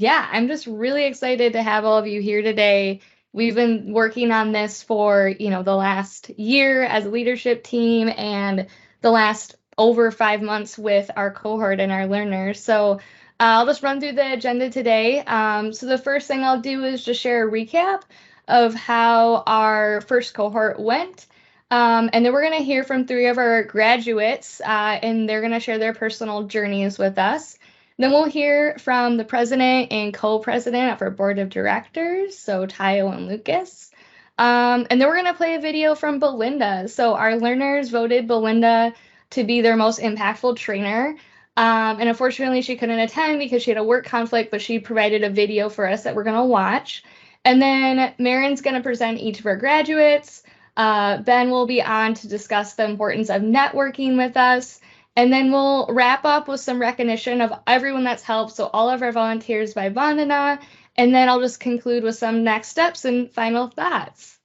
yeah, I'm just really excited to have all of you here today. We've been working on this for, the last year as a leadership team and the last over 5 months with our cohort and our learners. So I'll just run through the agenda today. So the first thing I'll do is just share a recap of how our first cohort went. And then we're going to hear from 3 of our graduates, and they're going to share their personal journeys with us. Then we'll hear from the president and co-president of our board of directors, so Tayo and Lucas. And then we're going to play a video from Belinda. So our learners voted Belinda to be their most impactful trainer. And unfortunately, she couldn't attend because she had a work conflict, but she provided a video for us that we're going to watch. And then Marin's going to present each of our graduates. Ben will be on to discuss the importance of networking with us. And then we'll wrap up with some recognition of everyone that's helped, so all of our volunteers by Vandana, and then I'll just conclude with some next steps and final thoughts.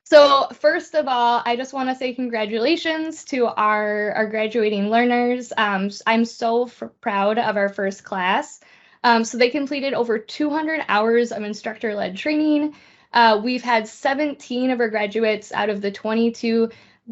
So first of all, I just want to say congratulations to our graduating learners. I'm so proud of our first class. So they completed over 200 hours of instructor-led training. We've had 17 of our graduates out of the 22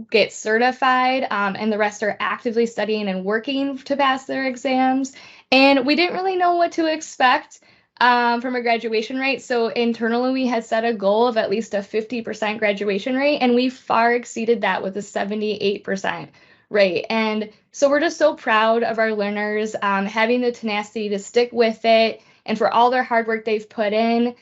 get certified, and the rest are actively studying and working to pass their exams. And we didn't really know what to expect from a graduation rate. So internally, we had set a goal of at least a 50% graduation rate, and we far exceeded that with a 78% rate. And so we're just so proud of our learners having the tenacity to stick with it and for all their hard work they've put in.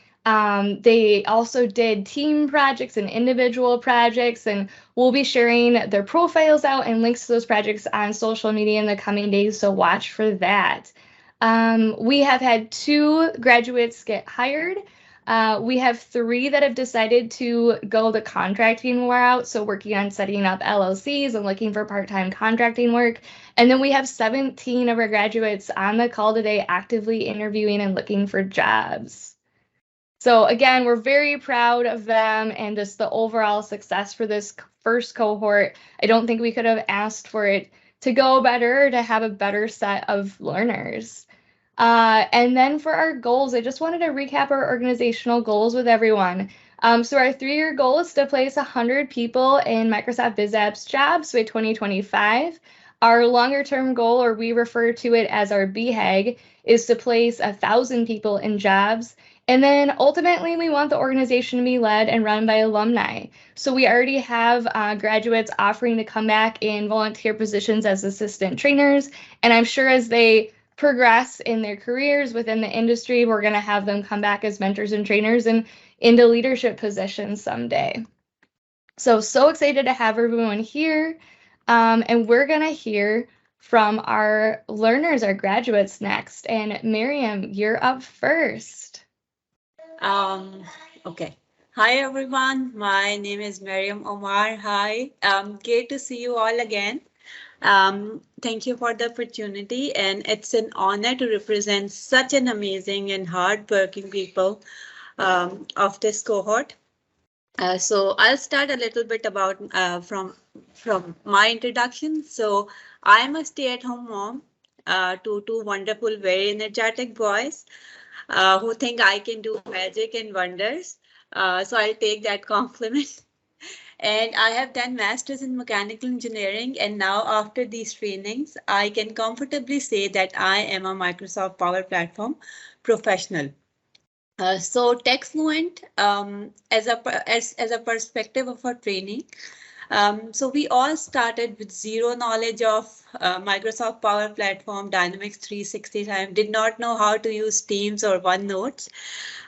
They also did team projects and individual projects, and we'll be sharing their profiles out and links to those projects on social media in the coming days, so watch for that. We have had 2 graduates get hired. We have 3 that have decided to go the contracting route, so working on setting up LLCs and looking for part-time contracting work. And then we have 17 of our graduates on the call today actively interviewing and looking for jobs. So again, we're very proud of them and just the overall success for this first cohort. I don't think we could have asked for it to go better or to have a better set of learners. And then for our goals, I just wanted to recap our organizational goals with everyone. So our 3-year goal is to place 100 people in Microsoft BizApps jobs by 2025. Our longer term goal, or we refer to it as our BHAG, is to place 1,000 people in jobs. And then ultimately, we want the organization to be led and run by alumni. So we already have graduates offering to come back in volunteer positions as assistant trainers. And I'm sure as they progress in their careers within the industry, we're going to have them come back as mentors and trainers and into leadership positions someday. So excited to have everyone here. And we're going to hear from our learners, our graduates next. And Miriam, you're up first. Okay. Hi, everyone. My name is Miriam Omar. Hi. Great to see you all again. Thank you for the opportunity, and it's an honor to represent such an amazing and hardworking people of this cohort. So I'll start a little bit about from my introduction. So I'm a stay-at-home mom to 2 wonderful, very energetic boys who think I can do magic and wonders. So I'll take that compliment. And I have done masters in mechanical engineering, and now after these trainings, I can comfortably say that I am a Microsoft Power Platform professional. So TechFluent, as a perspective of our training, so we all started with zero knowledge of Microsoft Power Platform, Dynamics 365, did not know how to use Teams or OneNote.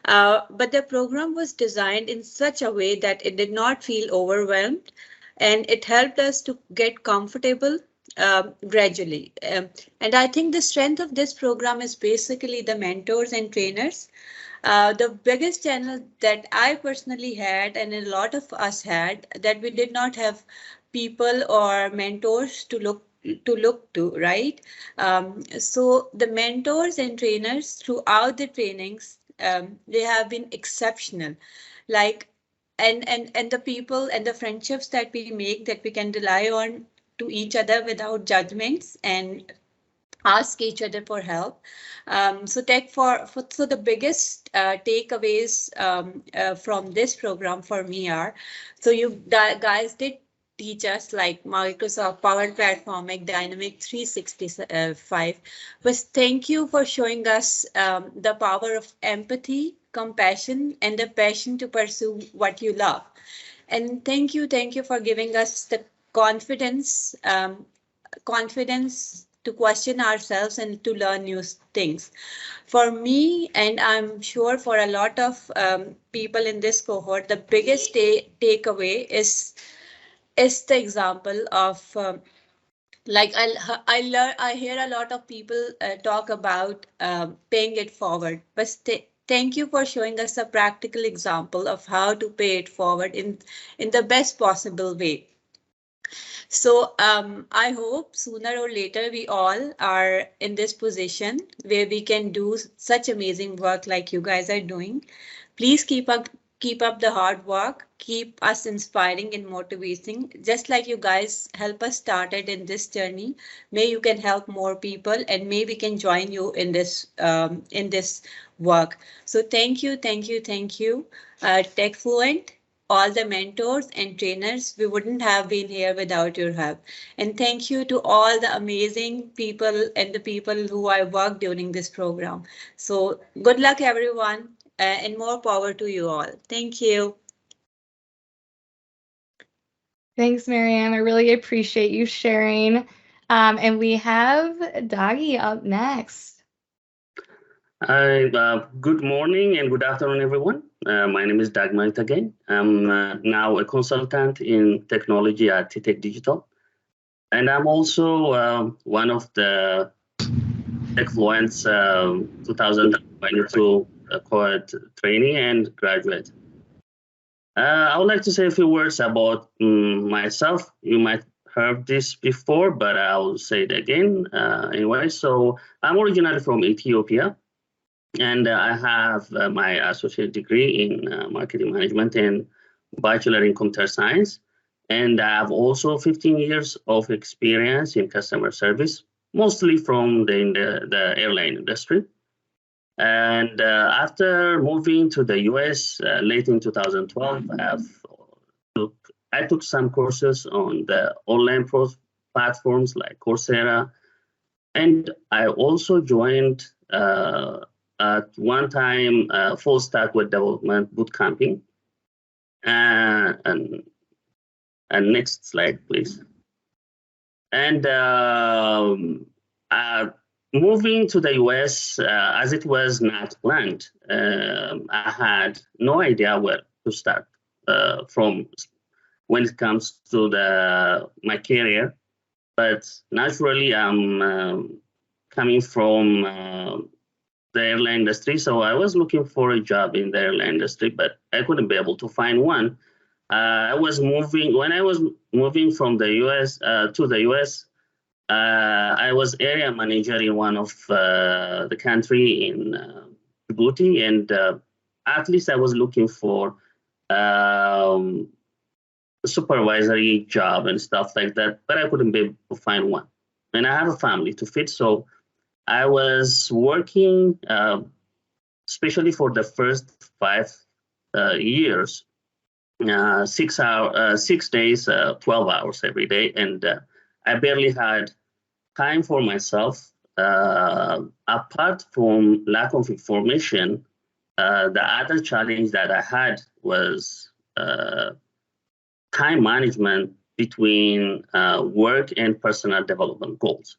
But the program was designed in such a way that it did not feel overwhelmed, and it helped us to get comfortable gradually. And I think the strength of this program is basically the mentors and trainers. The biggest channel that I personally had, and a lot of us had, that we did not have people or mentors to look to, right? So the mentors and trainers throughout the trainings, they have been exceptional. Like, and the people and the friendships that we make, that we can rely on to each other without judgments and ask each other for help. So so the biggest takeaways from this program for me are, so you guys did teach us like Microsoft Power Platform, Dynamic 365. But thank you for showing us the power of empathy, compassion, and the passion to pursue what you love. And thank you for giving us the confidence to question ourselves and to learn new things. For me, and I'm sure for a lot of people in this cohort, the biggest takeaway is the example of like I hear a lot of people talk about paying it forward, but thank you for showing us a practical example of how to pay it forward in the best possible way. So I hope sooner or later we all are in this position where we can do such amazing work like you guys are doing. Please keep up the hard work. Keep us inspiring and motivating. Just like you guys help us started in this journey, may you can help more people and may we can join you in this work. So thank you, TechFluent, all the mentors and trainers. We wouldn't have been here without your help. And thank you to all the amazing people and the people who I worked during this program. So good luck, everyone, and more power to you all. Thank you. Thanks, Miriam. I really appreciate you sharing. And we have Doggy up next. Hi, good morning and good afternoon, everyone. My name is Dagmar again. I'm now a consultant in technology at Tech Digital. And I'm also one of the TechFluent's 2022 cohort trainee and graduate. I would like to say a few words about myself. You might heard this before, but I'll say it again anyway. So I'm originally from Ethiopia. And I have my associate degree in marketing management and bachelor in computer science. And I have also 15 years of experience in customer service, mostly from the airline industry. And after moving to the US late in 2012, I took some courses on the online platforms like Coursera. And I also joined at one time full stack web development bootcamping. And next slide, please. And moving to the US, as it was not planned, I had no idea where to start from when it comes to my career. But naturally, I'm coming from the airline industry. So I was looking for a job in the airline industry, but I couldn't be able to find one. When I was moving from the US to the US, I was area manager in one of the country in Djibouti, and at least I was looking for a supervisory job and stuff like that, but I couldn't be able to find one. And I have a family to feed, so I was working, especially for the first 5 years, 6 days, 12 hours every day, and I barely had time for myself. Apart from lack of information, the other challenge that I had was time management between work and personal development goals.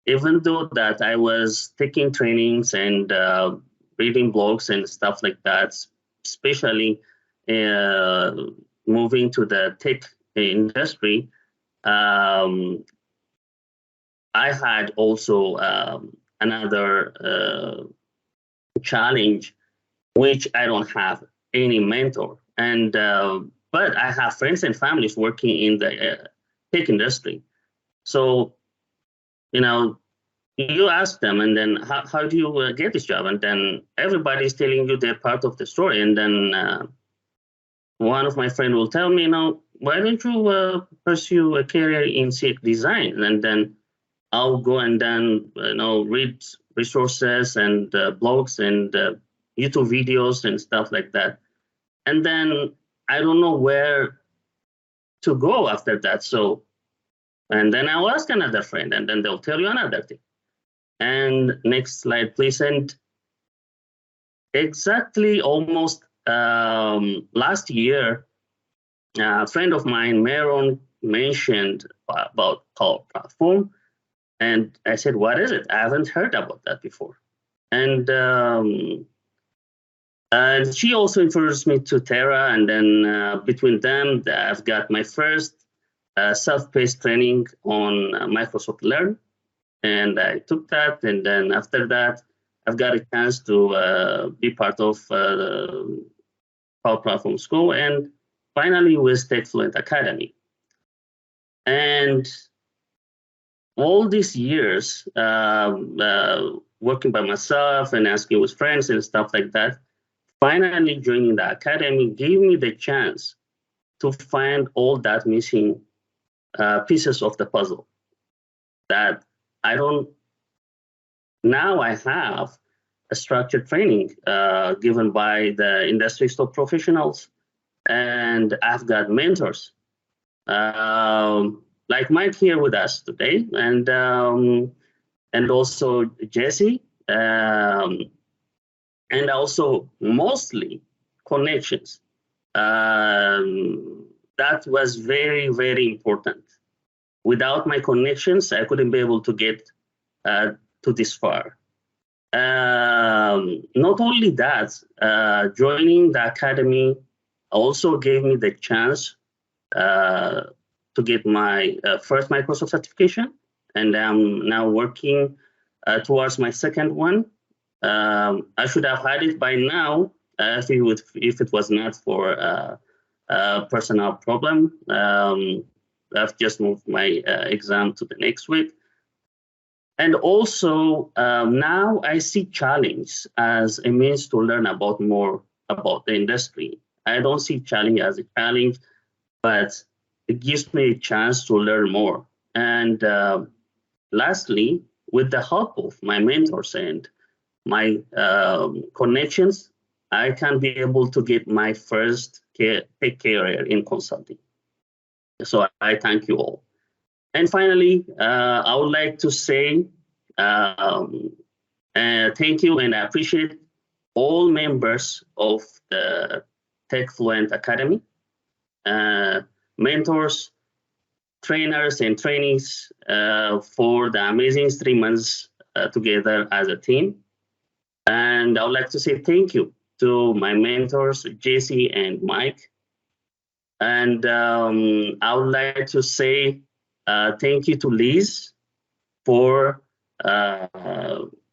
Even though that I was taking trainings and reading blogs and stuff like that, especially moving to the tech industry, I had also another challenge, which I don't have any mentor. And but I have friends and families working in the tech industry. So, you ask them, and then how do you get this job? And then everybody's telling you their part of the story. And then one of my friends will tell me, why don't you pursue a career in CX design? And then I'll go and then read resources and blogs and YouTube videos and stuff like that. And then I don't know where to go after that. So, and then I'll ask another friend, and then they'll tell you another thing. And next slide, please. And exactly almost last year, a friend of mine, Meron, mentioned about Power Platform. And I said, what is it? I haven't heard about that before. And she also introduced me to Terra. And then between them, I've got my first self-paced training on Microsoft Learn. And I took that. And then after that, I've got a chance to be part of Power Platform School and finally with TechFluent Academy. And all these years working by myself and asking with friends and stuff like that, finally joining the academy gave me the chance to find all that missing pieces of the puzzle that now I have a structured training given by the industry top professionals, and I've got mentors like Mike here with us today, and also Jesse, and also mostly connections. That was very, very important. Without my connections, I couldn't be able to get to this far. Not only that, joining the academy also gave me the chance to get my first Microsoft certification, and I'm now working towards my second one. I should have had it by now if it was not for a personal problem. I've just moved my exam to the next week. And also now I see challenge as a means to learn about more about the industry. I don't see challenge as a challenge, but it gives me a chance to learn more. And lastly, with the help of my mentors and my connections, I can be able to get my first tech career in consulting. So I thank you all. And finally, I would like to say thank you, and I appreciate all members of the TechFluent Academy, mentors, trainers, and trainees for the amazing 3 months together as a team. And I would like to say thank you to my mentors, Jesse and Mike. And I would like to say thank you to Liz for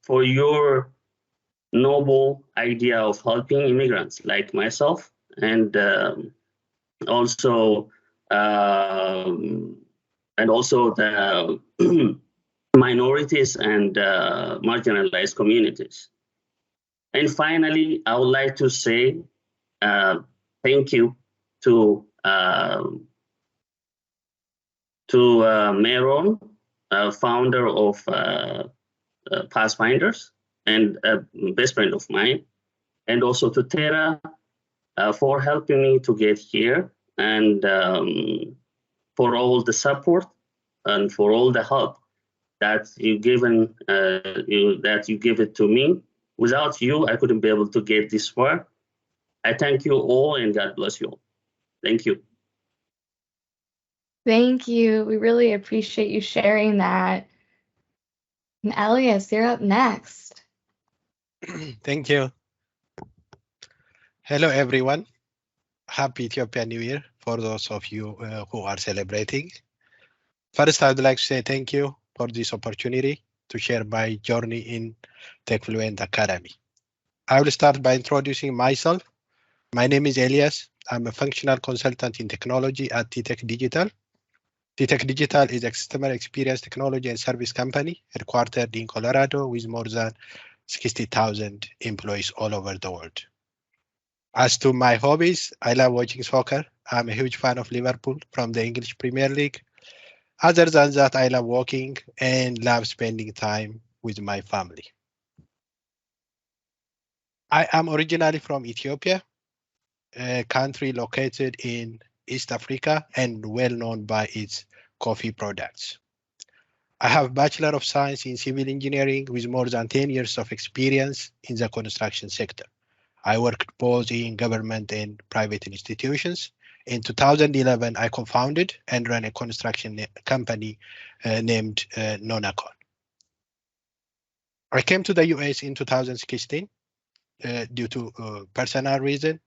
your noble idea of helping immigrants like myself, and also the minorities and marginalized communities. And finally, I would like to say thank you to Meron, founder of Pathfinders and a best friend of mine, and also to Tara for helping me to get here, and for all the support and for all the help that you give it to me. Without you, I couldn't be able to get this far. I thank you all, and God bless you all. Thank you. Thank you. We really appreciate you sharing that. And Elias, you're up next. Thank you. Hello, everyone. Happy Ethiopian New Year for those of you who are celebrating. First, I would like to say thank you for this opportunity to share my journey in TechFluent Academy. I will start by introducing myself. My name is Elias. I'm a functional consultant in technology at TTech Digital. TTech Digital is a customer experience technology and service company headquartered in Colorado with more than 60,000 employees all over the world. As to my hobbies, I love watching soccer. I'm a huge fan of Liverpool from the English Premier League. Other than that, I love walking and love spending time with my family. I am originally from Ethiopia, a country located in East Africa and well known by its coffee products. I have Bachelor of Science in Civil Engineering with more than 10 years of experience in the construction sector. I worked both in government and private institutions. In 2011, I co-founded and ran a construction company named Nonacon. I came to the US in 2016 due to personal reason,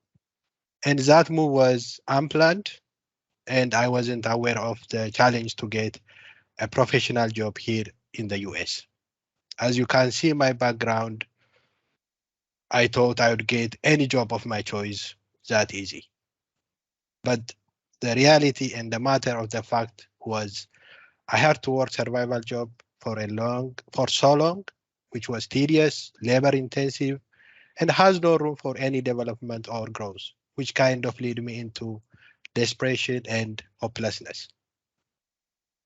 and that move was unplanned, and I wasn't aware of the challenge to get a professional job here in the US. As you can see my background, I thought I would get any job of my choice that easy. But the reality and the matter of the fact was I had to work survival job for so long, which was tedious, labor intensive, and has no room for any development or growth, which kind of led me into desperation and hopelessness.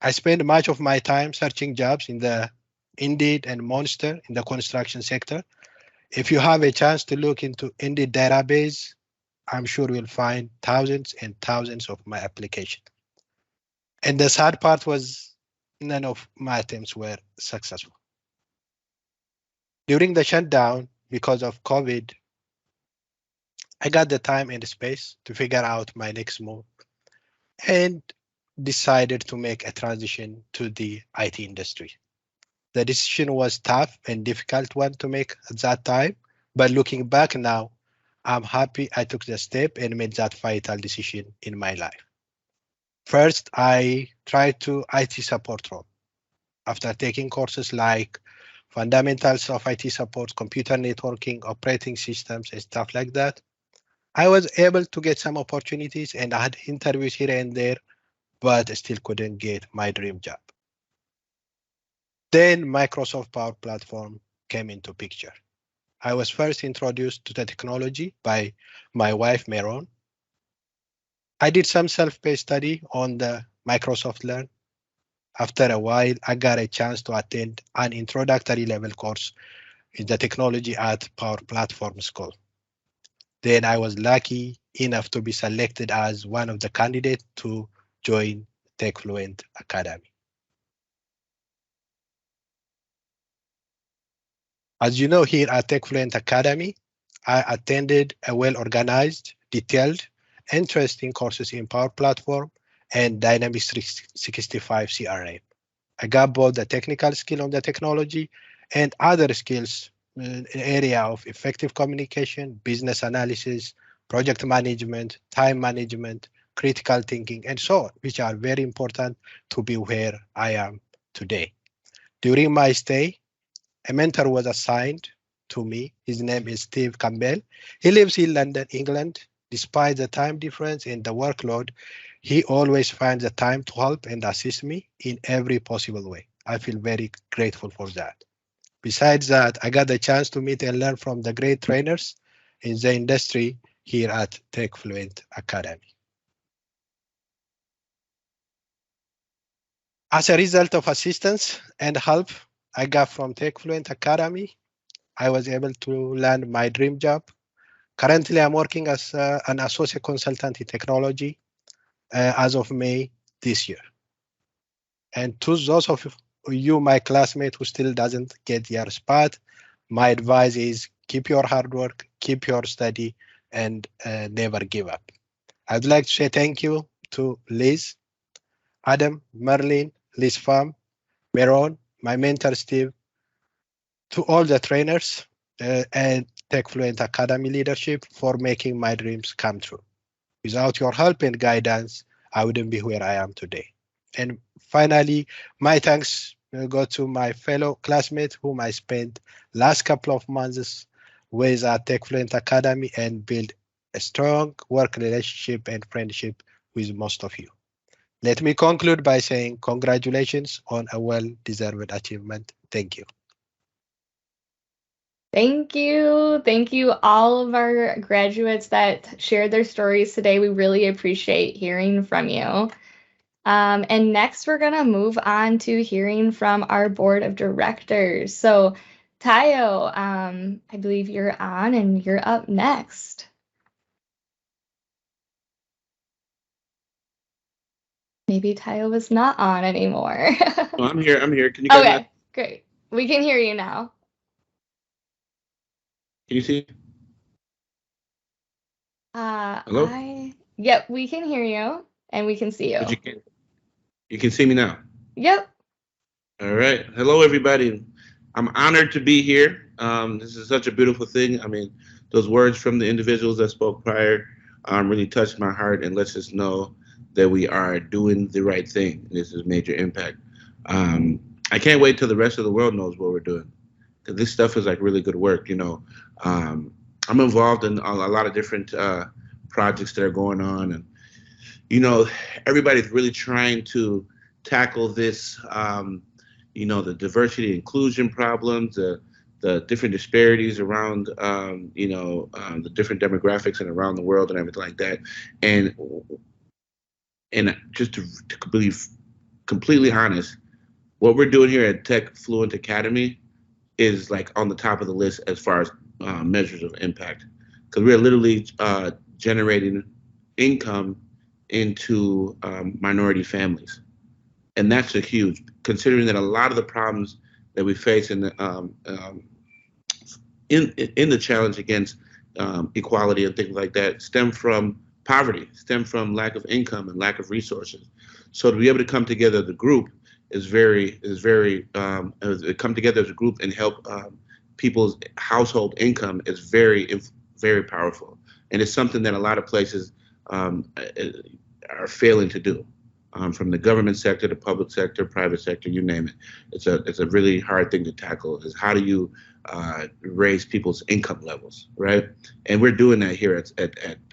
I spent much of my time searching jobs in the Indeed and Monster in the construction sector. If you have a chance to look into Indeed database, I'm sure you'll find thousands and thousands of my applications. And the sad part was none of my attempts were successful. During the shutdown, because of COVID, I got the time and space to figure out my next move and decided to make a transition to the IT industry. The decision was tough and difficult one to make at that time, but looking back now, I'm happy I took the step and made that vital decision in my life. First, I tried to IT support role. After taking courses like fundamentals of IT support, computer networking, operating systems, and stuff like that, I was able to get some opportunities and I had interviews here and there, but still couldn't get my dream job. Then Microsoft Power Platform came into picture. I was first introduced to the technology by my wife, Meron. I did some self-paced study on the Microsoft Learn. After a while, I got a chance to attend an introductory level course in the technology at Power Platform School. Then I was lucky enough to be selected as one of the candidates to join TechFluent Academy. As you know, here at TechFluent Academy, I attended a well-organized, detailed, interesting courses in Power Platform and Dynamics 365 CRM. I got both the technical skill on the technology and other skills in the area of effective communication, business analysis, project management, time management, critical thinking, and so on, which are very important to be where I am today. During my stay, a mentor was assigned to me. His name is Steve Campbell. He lives in London, England. Despite the time difference and the workload, he always finds the time to help and assist me in every possible way. I feel very grateful for that. Besides that, I got the chance to meet and learn from the great trainers in the industry here at TechFluent Academy. As a result of assistance and help I got from TechFluent Academy, I was able to land my dream job. Currently, I'm working as an associate consultant in technology as of May this year. And to those of you, my classmate who still doesn't get your spot, my advice is keep your hard work, keep your study, and never give up. I'd like to say thank you to Liz, Adam, Merlin, Liz Pham, Meron, my mentor Steve, to all the trainers and TechFluent Academy leadership for making my dreams come true. Without your help and guidance, I wouldn't be where I am today. And finally, my thanks go to my fellow classmates whom I spent last couple of months with at TechFluent Academy and build a strong work relationship and friendship with most of you. Let me conclude by saying congratulations on a well-deserved achievement. Thank you. Thank you. Thank you, all of our graduates that shared their stories today. We really appreciate hearing from you. And next, we're going to move on to hearing from our board of directors. So, Tayo, I believe you're on and you're up next. Maybe Tayo was not on anymore. Oh, I'm here. I'm here. Can you guys not? Okay, great. We can hear you now. Can you see? Hello? Yep, we can hear you and we can see you. But you can see me now. Yep. All right. Hello, everybody. I'm honored to be here. This is such a beautiful thing. I mean, those words from the individuals that spoke prior really touched my heart and lets us know that we are doing the right thing. This is major impact. I can't wait till the rest of the world knows what we're doing, because this stuff is like really good work. I'm involved in a lot of different projects that are going on, and everybody's really trying to tackle this. The diversity inclusion problems, the different disparities around, the different demographics and around the world and everything like that. And just to be completely honest, what we're doing here at TechFluent Academy is like on the top of the list as far as measures of impact, because we're literally generating income into minority families. And that's a huge, considering that a lot of the problems that we face in the challenge against equality and things like that stem from poverty, stem from lack of income and lack of resources. So to be able to come together as a group come together as a group and help people's household income is very, very powerful. And it's something that a lot of places are failing to do. From the government sector, the public sector, private sector, you name it. It's a really hard thing to tackle. Is how do you raise people's income levels, right? And we're doing that here at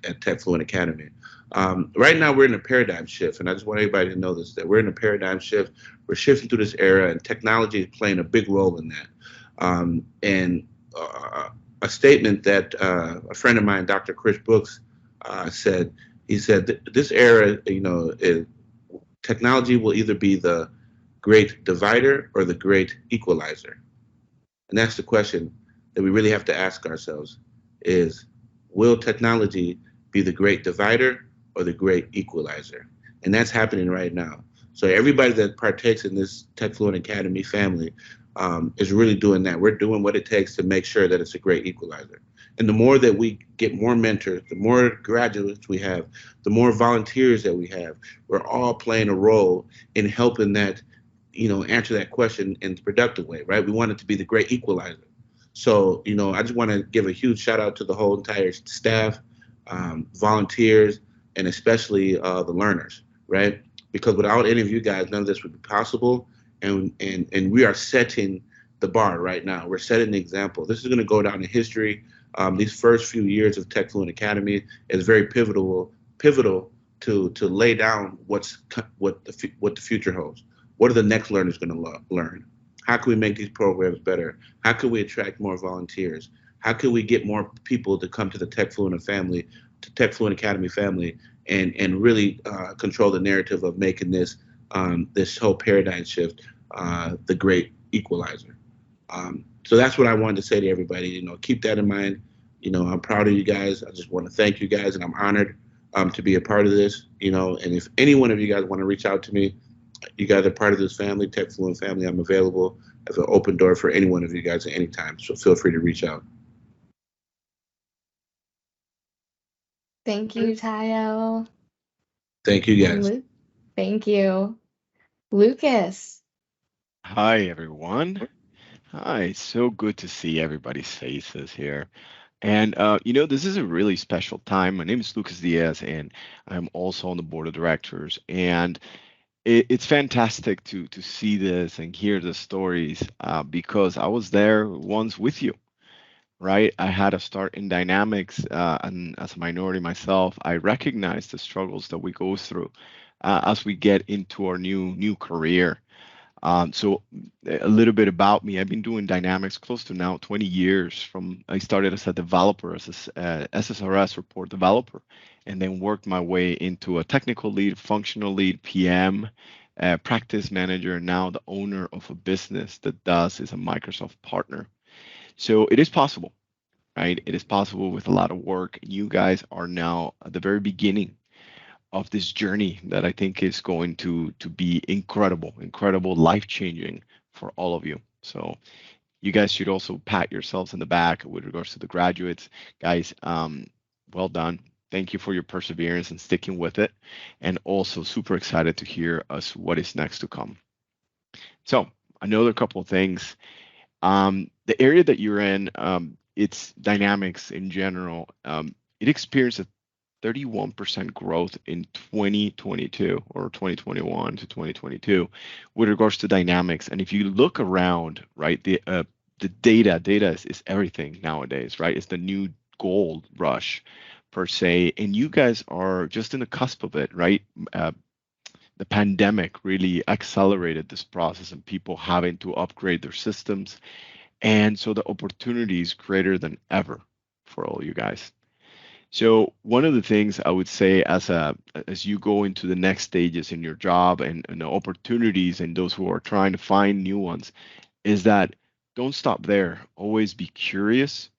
TechFluent Academy. Right now, we're in a paradigm shift, and I just want everybody to know this: that we're in a paradigm shift. We're shifting through this era, and technology is playing a big role in that. A statement that a friend of mine, Dr. Chris Brooks, said. He said, "This era, technology will either be the great divider or the great equalizer." And that's the question that we really have to ask ourselves: is will technology be the great divider or the great equalizer? And that's happening right now. So everybody that partakes in this TechFluent Academy family is really doing that. We're doing what it takes to make sure that it's a great equalizer. And the more that we get more mentors, the more graduates we have, the more volunteers that we have, we're all playing a role in helping that, answer that question in a productive way, right? We want it to be the great equalizer. So, I just want to give a huge shout out to the whole entire staff, volunteers, and especially the learners, right? Because without any of you guys, none of this would be possible. And we are setting the bar right now. We're setting the example. This is going to go down in history. These first few years of TechFluent Academy is very pivotal to lay down what the future holds. What are the next learners going to learn? How can we make these programs better? How can we attract more volunteers? How can we get more people to come to the TechFluent Academy family and really control the narrative of making this whole paradigm shift the great equalizer? So that's what I wanted to say to everybody. Keep that in mind. I'm proud of you guys. I just want to thank you guys, and I'm honored to be a part of this. And if any one of you guys want to reach out to me, you guys are part of this family, TechFluent family. I'm available as an open door for any one of you guys at any time. So feel free to reach out. Thank you, Tayo. Thank you, guys. Thank you. Lucas. Hi, everyone. Hi, so good to see everybody's faces here. And, this is a really special time. My name is Lucas Diaz, and I'm also on the board of directors. And it's fantastic to see this and hear the stories because I was there once with you, right? I had a start in dynamics, and as a minority myself, I recognize the struggles that we go through as we get into our new career. So a little bit about me. I've been doing Dynamics close to now 20 years. I started as a developer, as a SSRS report developer, and then worked my way into a technical lead, functional lead, PM, practice manager, and now the owner of a business that is a Microsoft partner. So it is possible, right? It is possible with a lot of work. You guys are now at the very beginning of this journey that I think is going to be incredible, life-changing for all of you. So you guys should also pat yourselves in the back with regards to the graduates. Guys, well done. Thank you for your perseverance and sticking with it. And also super excited to hear us what is next to come. So another couple of things. The area that you're in, it's Dynamics in general. It experienced a 31% growth in 2022 or 2021 to 2022 with regards to Dynamics. And if you look around, right, the data is everything nowadays, right? It's the new gold rush per se, and you guys are just in the cusp of it, right? The pandemic really accelerated this process and people having to upgrade their systems. And so the opportunity is greater than ever for all you guys. So one of the things I would say as you go into the next stages in your job and the opportunities and those who are trying to find new ones is that don't stop there. Always be curious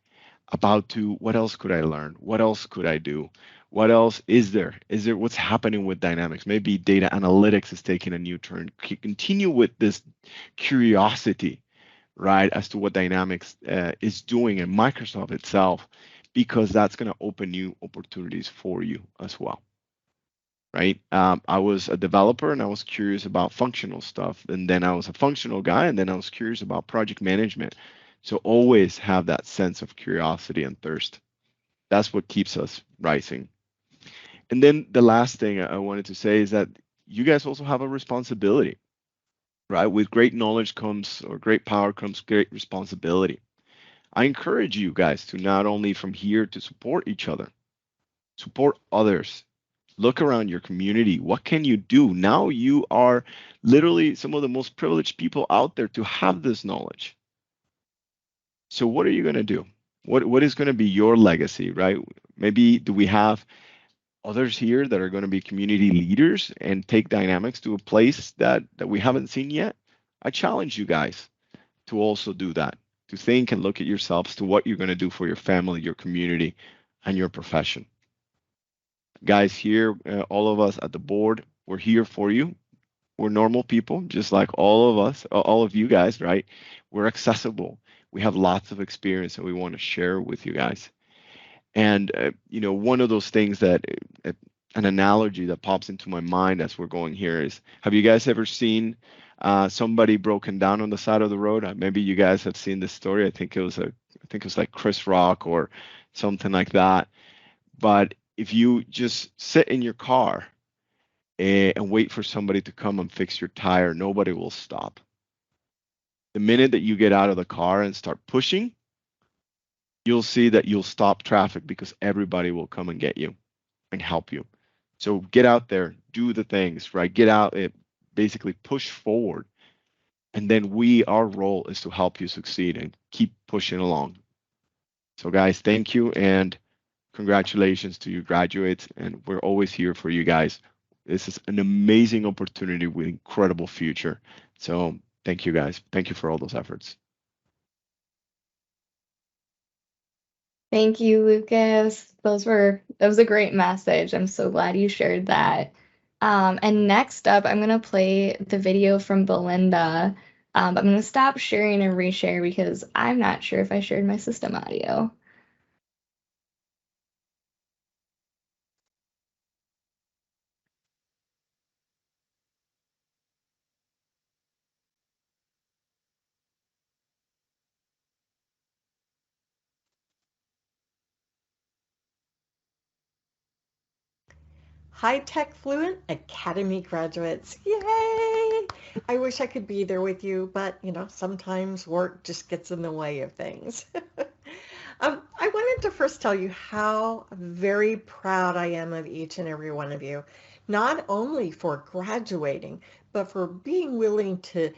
about what else could I learn? What else could I do? What else is there? Is there what's happening with Dynamics? Maybe data analytics is taking a new turn. Continue with this curiosity, right, as to what Dynamics is doing and Microsoft itself, because that's going to open new opportunities for you as well, right? I was a developer and I was curious about functional stuff, and then I was a functional guy, and then I was curious about project management. So always have that sense of curiosity and thirst. That's what keeps us rising. And then the last thing I wanted to say is that you guys also have a responsibility, right? With great knowledge comes, or great power comes great responsibility. I encourage you guys to not only from here to support each other, support others. Look around your community. What can you do? Now you are literally some of the most privileged people out there to have this knowledge. So what are you going to do? What is going to be your legacy, right? Maybe do we have others here that are going to be community leaders and take Dynamics to a place that we haven't seen yet? I challenge you guys to also do that, to think and look at yourselves to what you're going to do for your family, your community, and your profession. Guys, here, all of us at the board, we're here for you. We're normal people, just like all of us, all of you guys, right? We're accessible. We have lots of experience and we want to share with you guys. And, one of those things that, an analogy that pops into my mind as we're going here is, have you guys ever seen somebody broken down on the side of the road? Maybe you guys have seen this story. I think it was like Chris Rock or something like that. But if you just sit in your car and wait for somebody to come and fix your tire, nobody will stop. The minute that you get out of the car and start pushing, you'll see that you'll stop traffic because everybody will come and get you and help you. So get out there, do the things, right? Get out, basically push forward. And then our role is to help you succeed and keep pushing along. So guys, thank you and congratulations to you graduates. And we're always here for you guys. This is an amazing opportunity with incredible future. So thank you guys. Thank you for all those efforts. Thank you, Lucas. That was a great message. I'm so glad you shared that. And next up, I'm going to play the video from Belinda. I'm going to stop sharing and reshare because I'm not sure if I shared my system audio. Hi, TechFluent Academy graduates. Yay! I wish I could be there with you, but sometimes work just gets in the way of things. I wanted to first tell you how very proud I am of each and every one of you, not only for graduating, but for being willing to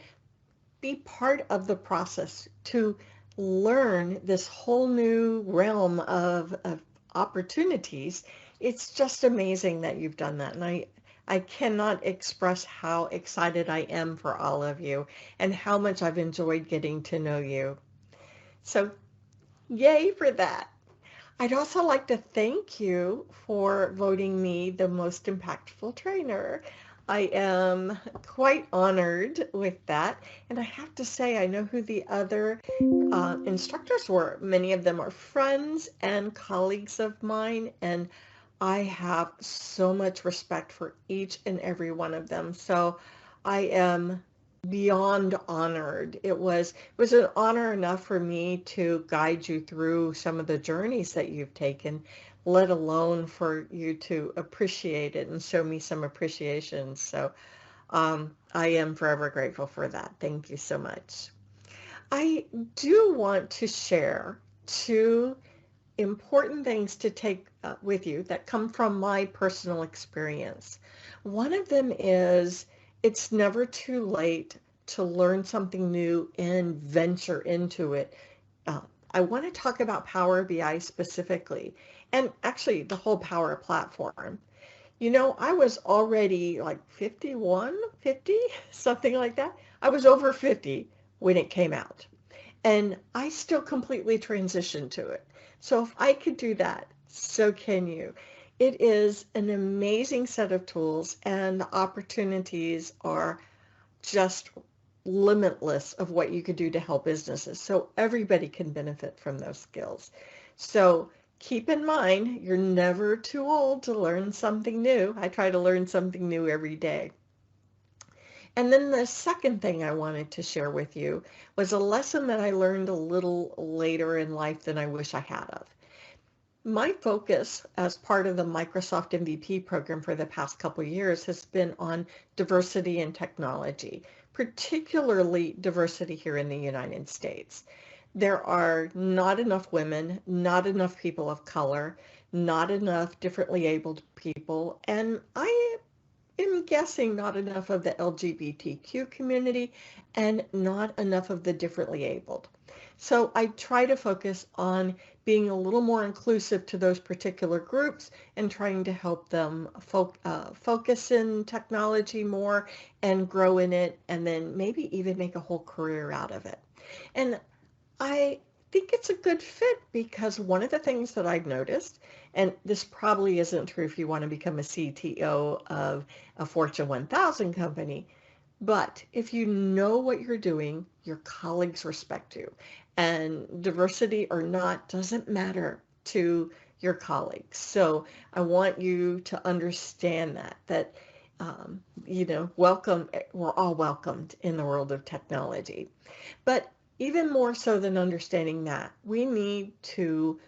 be part of the process, to learn this whole new realm of opportunities. It's just amazing that you've done that. And I cannot express how excited I am for all of you and how much I've enjoyed getting to know you. So yay for that. I'd also like to thank you for voting me the most impactful trainer. I am quite honored with that. And I have to say, I know who the other instructors were. Many of them are friends and colleagues of mine, and I have so much respect for each and every one of them. So I am beyond honored. It was an honor enough for me to guide you through some of the journeys that you've taken, let alone for you to appreciate it and show me some appreciation. So I am forever grateful for that. Thank you so much. I do want to share two important things to take with you that come from my personal experience. One of them is it's never too late to learn something new and venture into it. I want to talk about Power BI specifically, and actually the whole Power Platform. You know, I was already like 51, 50, something like that. I was over 50 when it came out, and I still completely transitioned to it. So if I could do that, so can you. It is an amazing set of tools, and the opportunities are just limitless of what you could do to help businesses. So everybody can benefit from those skills. So keep in mind, you're never too old to learn something new. I try to learn something new every day. And then the second thing I wanted to share with you was a lesson that I learned a little later in life than I wish I had of. My focus as part of the Microsoft MVP program for the past couple of years has been on diversity in technology, particularly diversity here in the United States. There are not enough women, not enough people of color, not enough differently abled people, and I am guessing not enough of the LGBTQ community and not enough of the differently abled. So I try to focus on being a little more inclusive to those particular groups and trying to help them focus in technology more and grow in it, and then maybe even make a whole career out of it. And I think it's a good fit because one of the things that I've noticed, and this probably isn't true if you want to become a CTO of a Fortune 1000 company, but if you know what you're doing, your colleagues respect you. And diversity or not doesn't matter to your colleagues. So I want you to understand that welcome, we're all welcomed in the world of technology. But even more so than understanding that, we need to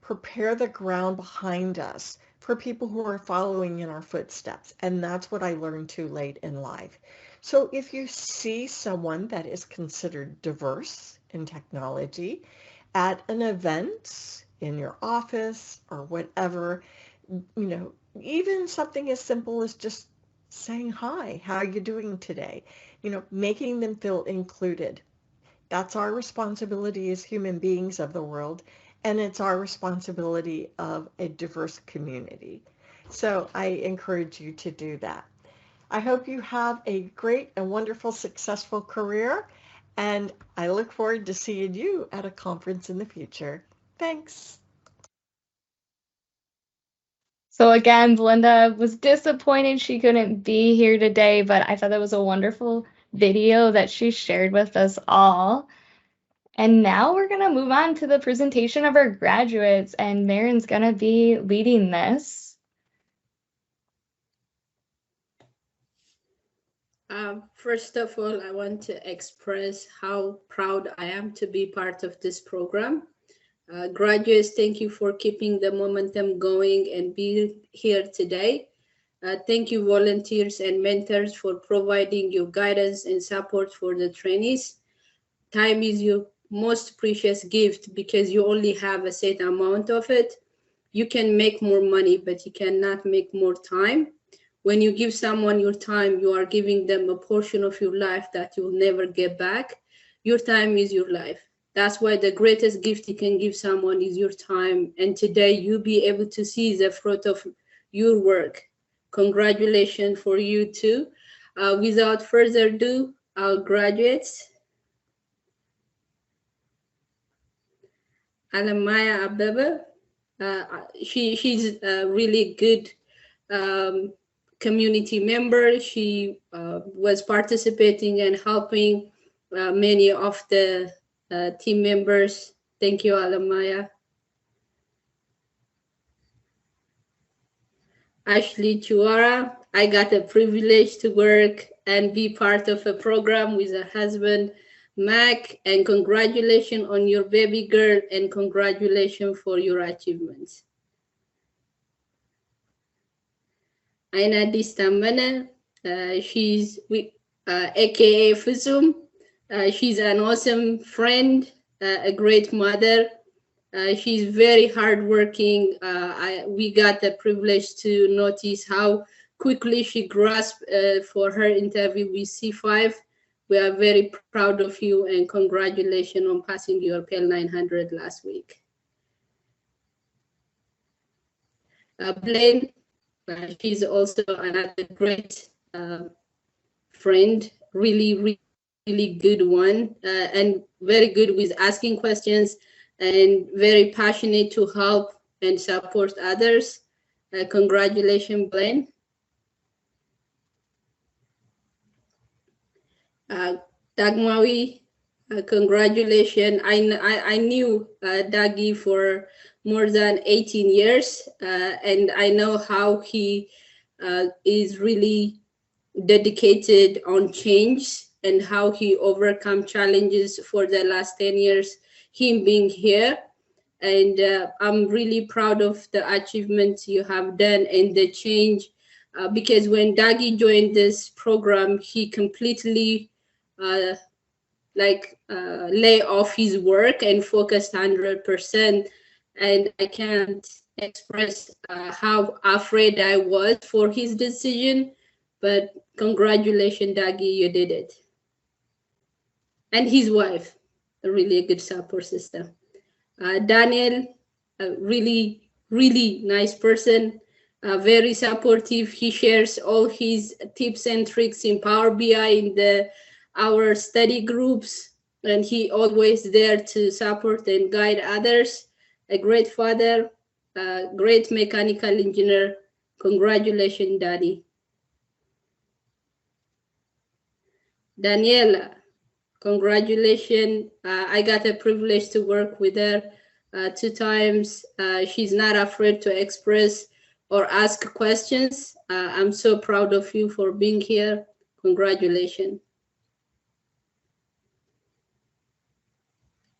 prepare the ground behind us for people who are following in our footsteps. And that's what I learned too late in life. So if you see someone that is considered diverse in technology at an event, in your office or whatever, even something as simple as just saying hi, how are you doing today? Making them feel included. That's our responsibility as human beings of the world, and it's our responsibility of a diverse community. So I encourage you to do that. I hope you have a great and wonderful, successful career, and I look forward to seeing you at a conference in the future. Thanks. So again, Belinda was disappointed she couldn't be here today, but I thought that was a wonderful video that she shared with us all. And now we're going to move on to the presentation of our graduates, and Marin's going to be leading this. First of all, I want to express how proud I am to be part of this program. Graduates, thank you for keeping the momentum going and being here today. Thank you, volunteers and mentors, for providing your guidance and support for the trainees. Time is your most precious gift because you only have a set amount of it. You can make more money, but you cannot make more time. when you give someone your time, you are giving them a portion of your life that you'll never get back. Your time is your life. That's why the greatest gift you can give someone is your time. And today you'll be able to see the fruit of your work. Congratulations for you too. Without further ado, our graduates. Alamaya Abeba, she's a really good community member. She was participating and helping many of the team members. Thank you, Alamaya. Ashley Chuara, I got the privilege to work and be part of a program with her husband, Mac, and congratulations on your baby girl and congratulations for your achievements. Aina Distamana, she's AKA Fusum. She's an awesome friend, a great mother. She's very hardworking. We got the privilege to notice how quickly she grasped for her interview with C5. We are very proud of you and congratulations on passing your Pell 900 last week. Blaine, she's also another great friend, really good one, and very good with asking questions and very passionate to help and support others. Congratulations, Blaine. Dagmawi, congratulations. I knew Dagi for more than 18 years, and I know how he is really dedicated on change and how he overcome challenges for the last 10 years, him being here. And I'm really proud of the achievements you have done and the change, because when Dagi joined this program, he completely lay off his work and focused 100%. And I can't express how afraid I was for his decision, but congratulations, Dagi, you did it. And his wife, a really good support system. Daniel, a really nice person, very supportive. He shares all his tips and tricks in Power BI in our study groups, and he always there to support and guide others. A great father, a great mechanical engineer. Congratulations, Daddy. Daniela, congratulations. I got a privilege to work with her 2 times. She's not afraid to express or ask questions. I'm so proud of you for being here. Congratulations.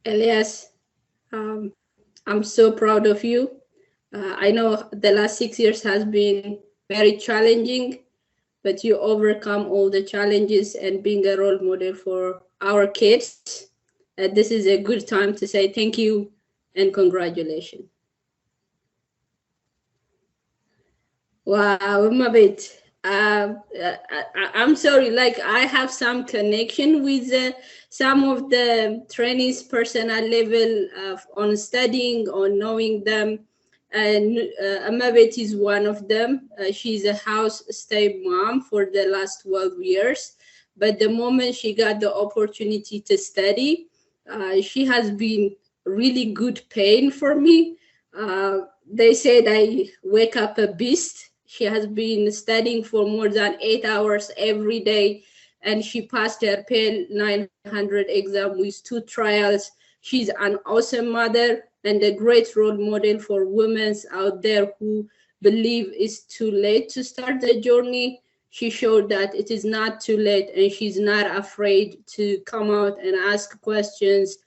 Elias, I'm so proud of you. I know the last 6 years has been very challenging, but you overcome all the challenges and being a role model for our kids. This is a good time to say thank you and congratulations. Wow, Mabit. I'm sorry, like I have some connection with some of the trainees personnel level on studying, on knowing them. And Mabit is one of them. She's a house stay mom for the last 12 years. But the moment she got the opportunity to study, she has been really good pain for me. They said I wake up a beast. She has been studying for more than 8 hours every day, and she passed her Pell 900 exam with 2 trials. She's an awesome mother and a great role model for women out there who believe it's too late to start the journey. She showed that it is not too late, and she's not afraid to come out and ask questions.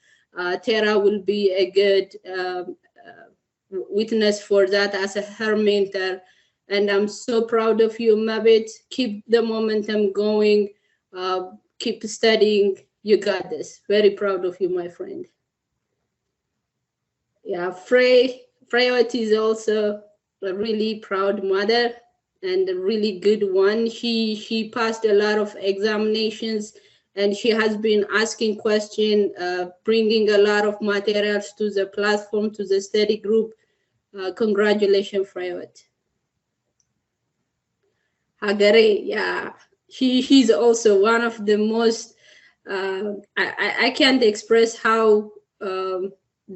Tara will be a good witness for that as her mentor. And I'm so proud of you, Mabit. Keep the momentum going. Keep studying. You got this. Very proud of you, my friend. Yeah, Freyot is also a really proud mother. and a really good one. She passed a lot of examinations, and she has been asking questions, bringing a lot of materials to the platform, to the study group. Congratulations, Frayot. Hagare, yeah, she's also one of the most, I can't express how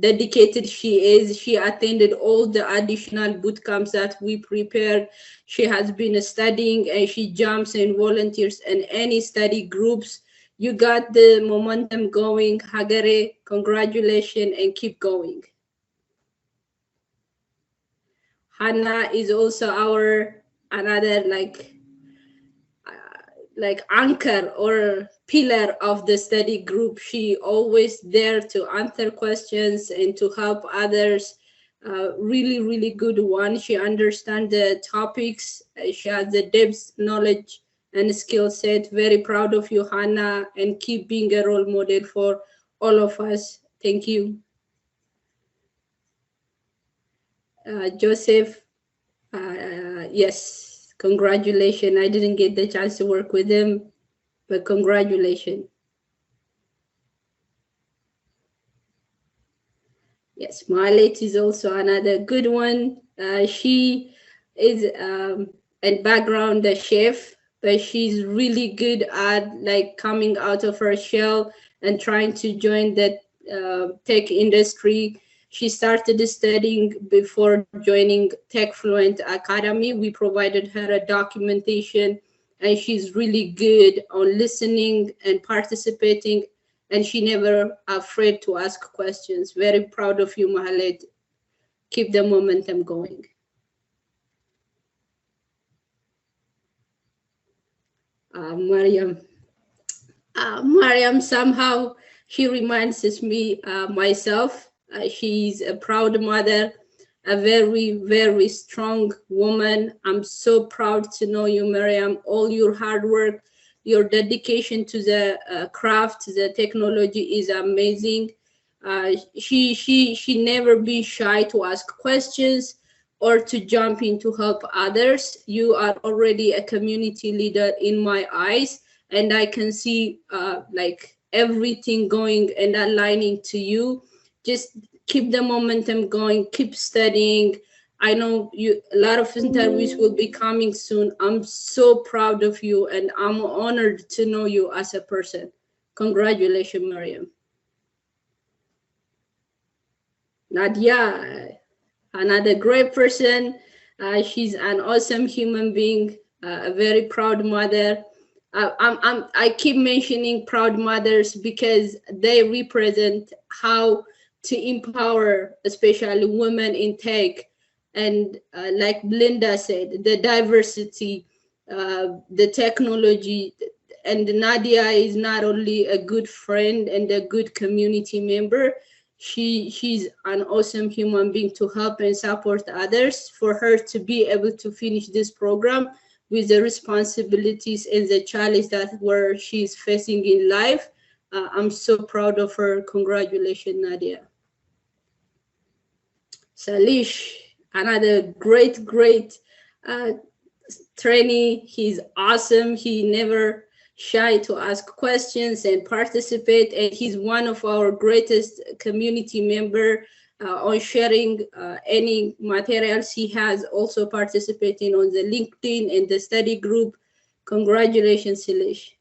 dedicated she is. She attended all the additional boot camps that we prepared. She has been studying, and she jumps and volunteers in any study groups. You got the momentum going, Hagare. Congratulations, and keep going. Hannah is also our another like anchor or pillar of the study group. She always there to answer questions and to help others. Really good one. She understands the topics. She has the depth knowledge and skill set. Very proud of you, Hannah, and keep being a role model for all of us. Thank you. Joseph, yes. Congratulations. I didn't get the chance to work with him, but congratulations. Yes, Marlet is also another good one. She is a background a chef, but she's really good at like coming out of her shell and trying to join the tech industry. She started studying before joining TechFluent Academy. We provided her a documentation, and she's really good on listening and participating, and she never afraid to ask questions. Very proud of you, Mahalet. Keep the momentum going. Mariam. Mariam, somehow she reminds me myself. She's a proud mother, a very strong woman. I'm so proud to know you, Mariam. All your hard work, your dedication to the craft, the technology is amazing. She never been shy to ask questions or to jump in to help others. You are already a community leader in my eyes, and I can see like everything going and aligning to you. Just keep the momentum going, keep studying. I know you a lot of interviews will be coming soon. I'm so proud of you, and I'm honored to know you as a person. Congratulations, Mariam. Nadia, another great person. She's an awesome human being, a very proud mother. I keep mentioning proud mothers because they represent how to empower, especially women in tech. And like Linda said, the diversity, the technology, and Nadia is not only a good friend and a good community member, she's an awesome human being to help and support others. For her to be able to finish this program with the responsibilities and the challenge that where she's facing in life, I'm so proud of her. Congratulations, Nadia. Salish, another great trainee. He's awesome. He never shy to ask questions and participate, and he's one of our greatest community member on sharing any materials he has, also participating on the LinkedIn and the study group. Congratulations, Salish.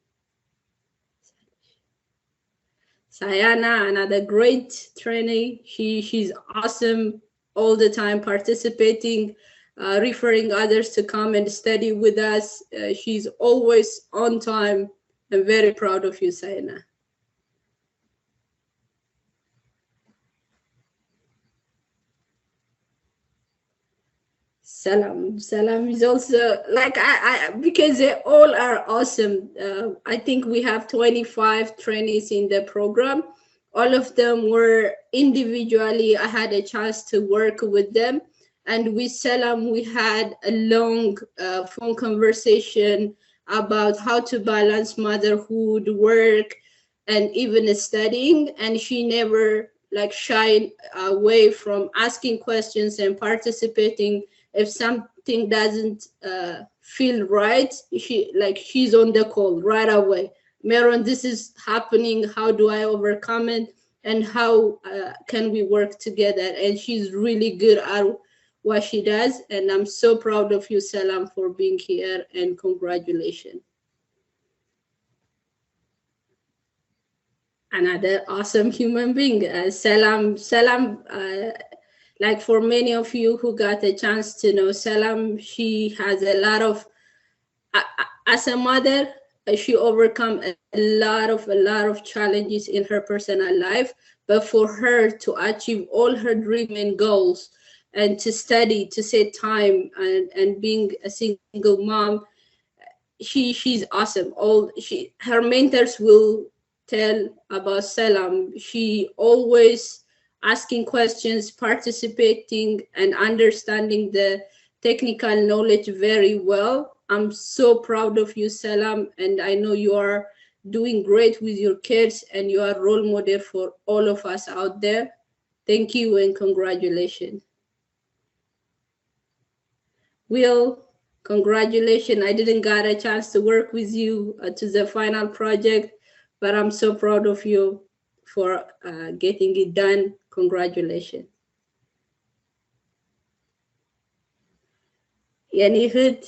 Sayana, another great trainee. She's awesome all the time, participating, referring others to come and study with us. She's always on time. I'm very proud of you, Sayana. Salam is also like because they all are awesome. I think we have 25 trainees in the program. All of them were individually. I had a chance to work with them, and with Salam we had a long phone conversation about how to balance motherhood, work, and even studying. And she never like shied away from asking questions and participating if something doesn't feel right, she's on the call right away. Meron, this is happening. How do I overcome it? And how can we work together? And she's really good at what she does. And I'm so proud of you, Salam, for being here, and congratulations. Another awesome human being, Salam. Like for many of you who got a chance to know Salam, she has a lot of, as a mother, she overcome a lot of challenges in her personal life. But for her to achieve all her dreams and goals, and to study, to set time, and being a single mom, she's awesome. Her mentors will tell about Salam. She always asking questions, participating, and understanding the technical knowledge very well. I'm so proud of you, Salam, and I know you are doing great with your kids, and you are a role model for all of us out there. Thank you and congratulations. Will, congratulations. I didn't get a chance to work with you to the final project, but I'm so proud of you for getting it done. Congratulations. Yani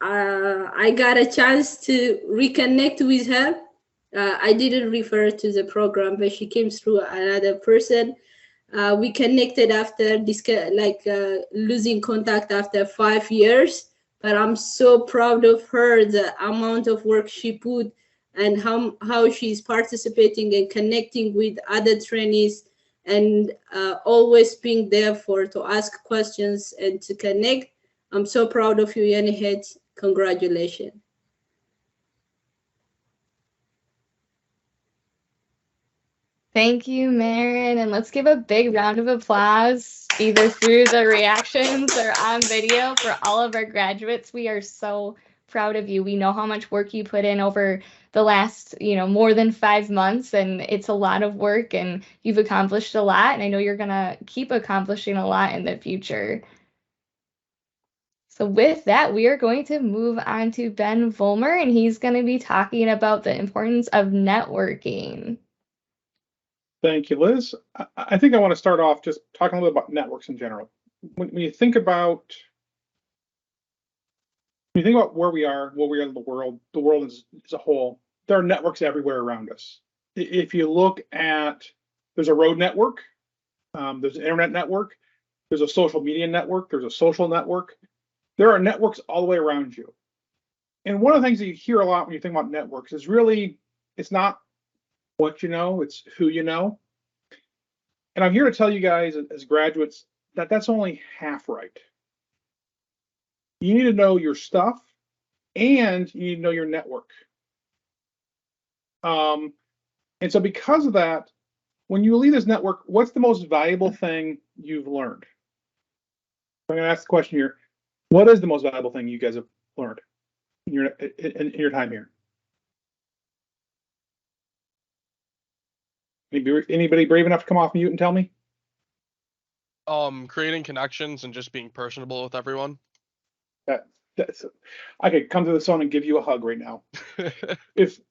I got a chance to reconnect with her. I didn't refer to the program, but she came through another person. We connected after losing contact after 5 years, but I'm so proud of her, the amount of work she put, and how she's participating and connecting with other trainees, and always being there to ask questions and to connect. I'm so proud of you, Yanihet. Congratulations. Thank you, Marin, and let's give a big round of applause, either through the reactions or on video, for all of our graduates. We are so proud of you. We know how much work you put in over the last, more than 5 months, and it's a lot of work, and you've accomplished a lot, and I know you're gonna keep accomplishing a lot in the future. So with that, we are going to move on to Ben Vollmer, and he's going to be talking about the importance of networking. Thank you, Liz. I think I want to start off just talking a little about networks in general. When you think about where we are in the world as a whole, there are networks everywhere around us. If you look at, there's a road network, there's an internet network, there's a social media network, there's a social network. There are networks all the way around you. And one of the things that you hear a lot when you think about networks is really, it's not what you know, it's who you know. And I'm here to tell you guys as graduates that that's only half right. You need to know your stuff, and you need to know your network. And so because of that, when you leave this network, what's the most valuable thing you've learned? I'm going to ask the question here. What is the most valuable thing you guys have learned in your time here? Anybody brave enough to come off mute and tell me? Creating connections and just being personable with everyone. I could come to the phone and give you a hug right now. If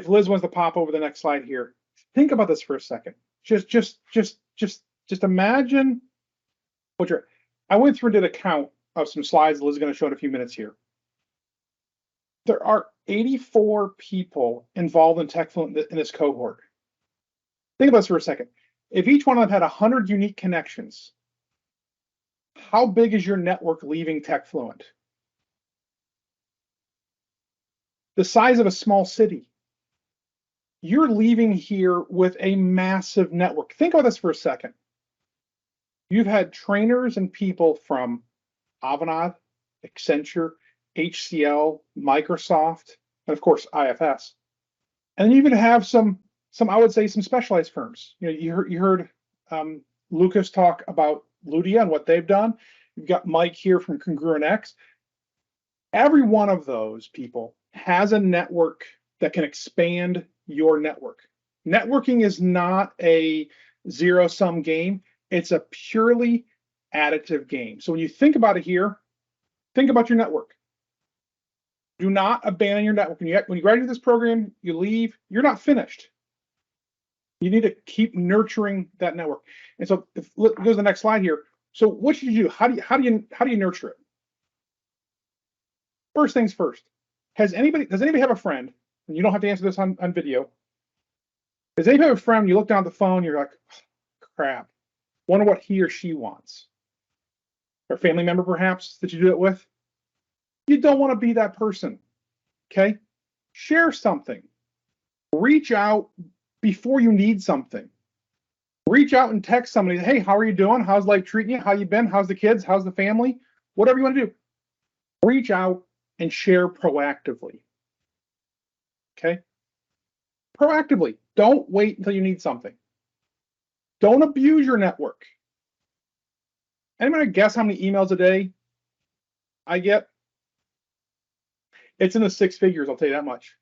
Liz wants to pop over the next slide here, think about this for a second. Just imagine what you're. I went through and did a count of some slides Liz is going to show in a few minutes here. There are 84 people involved in TechFluent in this cohort. Think about this for a second. If each one of them had 100 unique connections, how big is your network leaving TechFluent? The size of a small city. You're leaving here with a massive network. Think about this for a second. You've had trainers and people from Avanade, Accenture, HCL, Microsoft, and of course IFS. And you even have some I would say some specialized firms. You heard Lucas talk about Ludia and what they've done. You've got Mike here from CongruentX. Every one of those people has a network that can expand your network. Networking is not a zero-sum game. It's a purely additive game. So when you think about it here, think about your network. Do not abandon your network. When you graduate this program, you leave, you're not finished. You need to keep nurturing that network. And so go to the next slide here. So what should you do? How do you nurture it? First things first. Does anybody have a friend? And you don't have to answer this on video. Does anybody have a friend? You look down at the phone, you're like, oh, crap. Wonder what he or she wants. Or a family member, perhaps, that you do it with. You don't want to be that person. Okay? Share something. Reach out before you need something. Reach out and text somebody, hey, how are you doing? How's life treating you? How you been? How's the kids? How's the family? Whatever you want to do. Reach out and share proactively. Okay? Proactively. Don't wait until you need something. Don't abuse your network. Anybody guess how many emails a day I get? It's in the 6 figures, I'll tell you that much.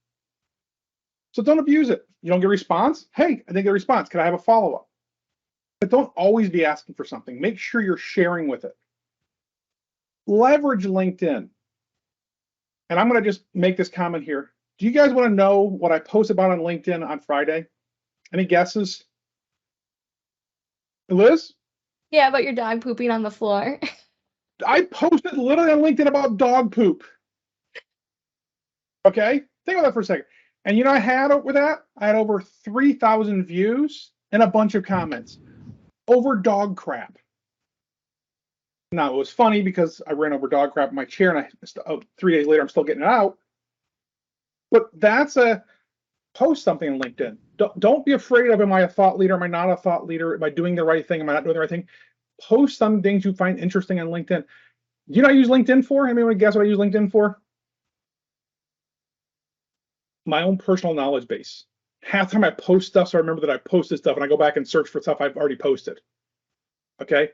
So don't abuse it. You don't get a response? Hey, I didn't get a response. Can I have a follow-up? But don't always be asking for something. Make sure you're sharing with it. Leverage LinkedIn. And I'm going to just make this comment here. Do you guys want to know what I post about on LinkedIn on Friday? Any guesses? Liz? Yeah, about your dog pooping on the floor. I posted literally on LinkedIn about dog poop. Okay? Think about that for a second. And you know, I had over 3,000 views and a bunch of comments over dog crap. Now, it was funny because I ran over dog crap in my chair, and 3 days later, I'm still getting it out. But that's a post something on LinkedIn. Don't be afraid of, am I a thought leader? Am I not a thought leader? Am I doing the right thing? Am I not doing the right thing? Post some things you find interesting on LinkedIn. You know what I use LinkedIn for? Anybody want to guess what I use LinkedIn for? My own personal knowledge base. Half the time I post stuff, so I remember that I posted stuff, and I go back and search for stuff I've already posted. Okay?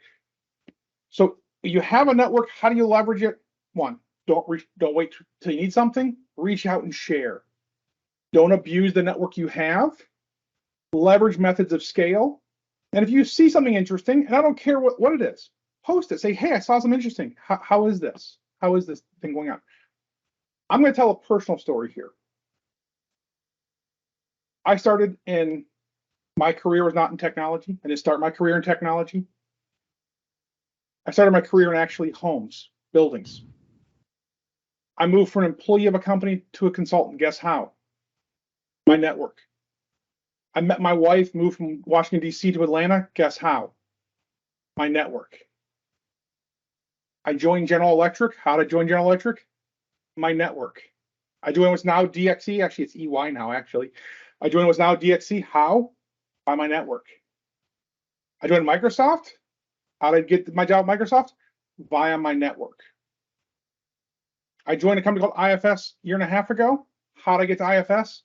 So you have a network. How do you leverage it? One, don't wait till you need something. Reach out and share. Don't abuse the network you have. Leverage methods of scale. And if you see something interesting, and I don't care what it is, post it. Say, hey, I saw something interesting. How is this? How is this thing going on? I'm going to tell a personal story here. I started in, my career was not in technology. I didn't start my career in technology. I started my career in actually homes, buildings. I moved from an employee of a company to a consultant. Guess how? My network. I met my wife, moved from Washington, D.C. to Atlanta. Guess how? My network. I joined General Electric. How did I join General Electric? My network. I joined what's now DXE. Actually, it's EY now, actually. I joined what's now DXE. How? By my network. I joined Microsoft. How did I get my job at Microsoft? Via my network. I joined a company called IFS a year and a half ago. How did I get to IFS?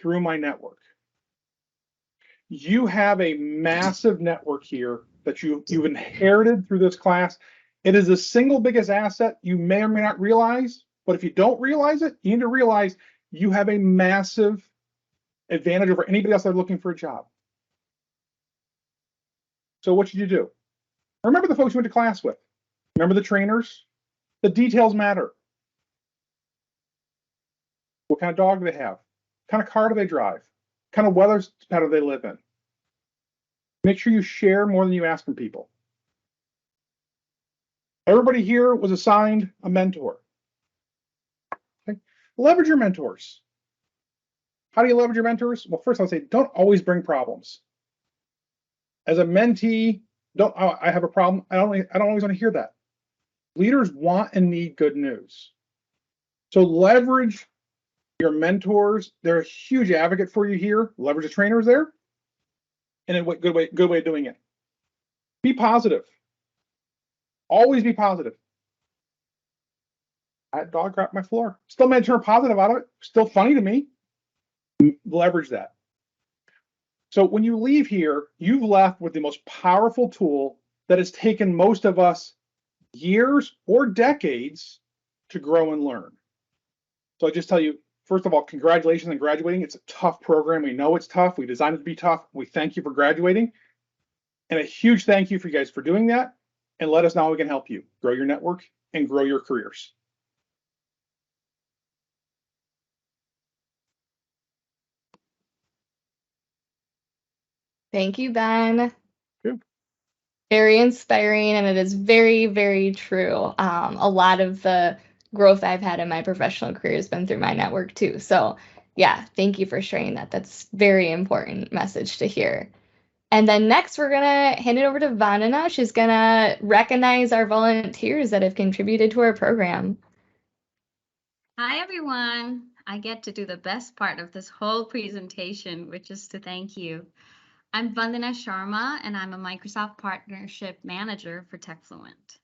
Through my network. You have a massive network here that you've inherited through this class. It is the single biggest asset you may or may not realize, but if you don't realize it, you need to realize you have a massive advantage over anybody else that's looking for a job. So what should you do? Remember the folks you went to class with. Remember the trainers. The details matter. What kind of dog do they have? What kind of car do they drive? What kind of weather pattern do they live in? Make sure you share more than you ask from people. Everybody here was assigned a mentor. Okay? Leverage your mentors. How do you leverage your mentors? Well, first I'll say, don't always bring problems. As a mentee, I have a problem. I don't always want to hear that. Leaders want and need good news. So leverage your mentors. They're a huge advocate for you here. Leverage the trainers there. And a good way of doing it. Be positive. Always be positive. I had dog crap on my floor. Still managed to turn positive out of it. Still funny to me. Leverage that. So when you leave here, you've left with the most powerful tool that has taken most of us years or decades to grow and learn. So I just tell you, first of all, congratulations on graduating. It's a tough program. We know it's tough. We designed it to be tough. We thank you for graduating. And a huge thank you for you guys for doing that. and let us know how we can help you grow your network and grow your careers. Thank you, Ben. Good. Very inspiring, and it is very, very true. A lot of the growth I've had in my professional career has been through my network too. So yeah, thank you for sharing that. That's very important message to hear. And then next, we're gonna hand it over to Vandana. She's gonna recognize our volunteers that have contributed to our program. Hi, everyone. I get to do the best part of this whole presentation, which is to thank you. I'm Vandana Sharma, and I'm a Microsoft Partnership Manager for TechFluent.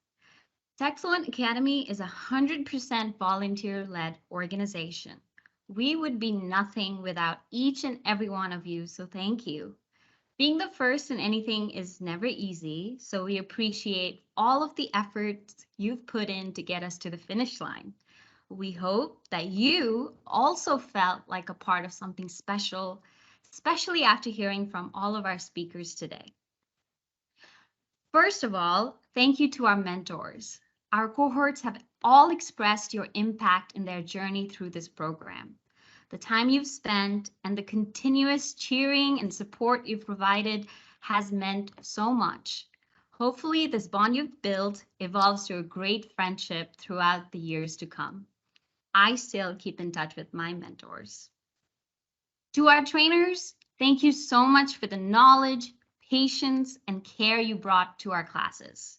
TechFluent Academy is a 100% volunteer-led organization. We would be nothing without each and every one of you, so thank you. Being the first in anything is never easy, so we appreciate all of the efforts you've put in to get us to the finish line. We hope that you also felt like a part of something special, especially after hearing from all of our speakers today. First of all, thank you to our mentors. Our cohorts have all expressed your impact in their journey through this program. The time you've spent and the continuous cheering and support you've provided has meant so much. Hopefully, this bond you've built evolves to a great friendship throughout the years to come. I still keep in touch with my mentors. To our trainers, thank you so much for the knowledge, patience, and care you brought to our classes.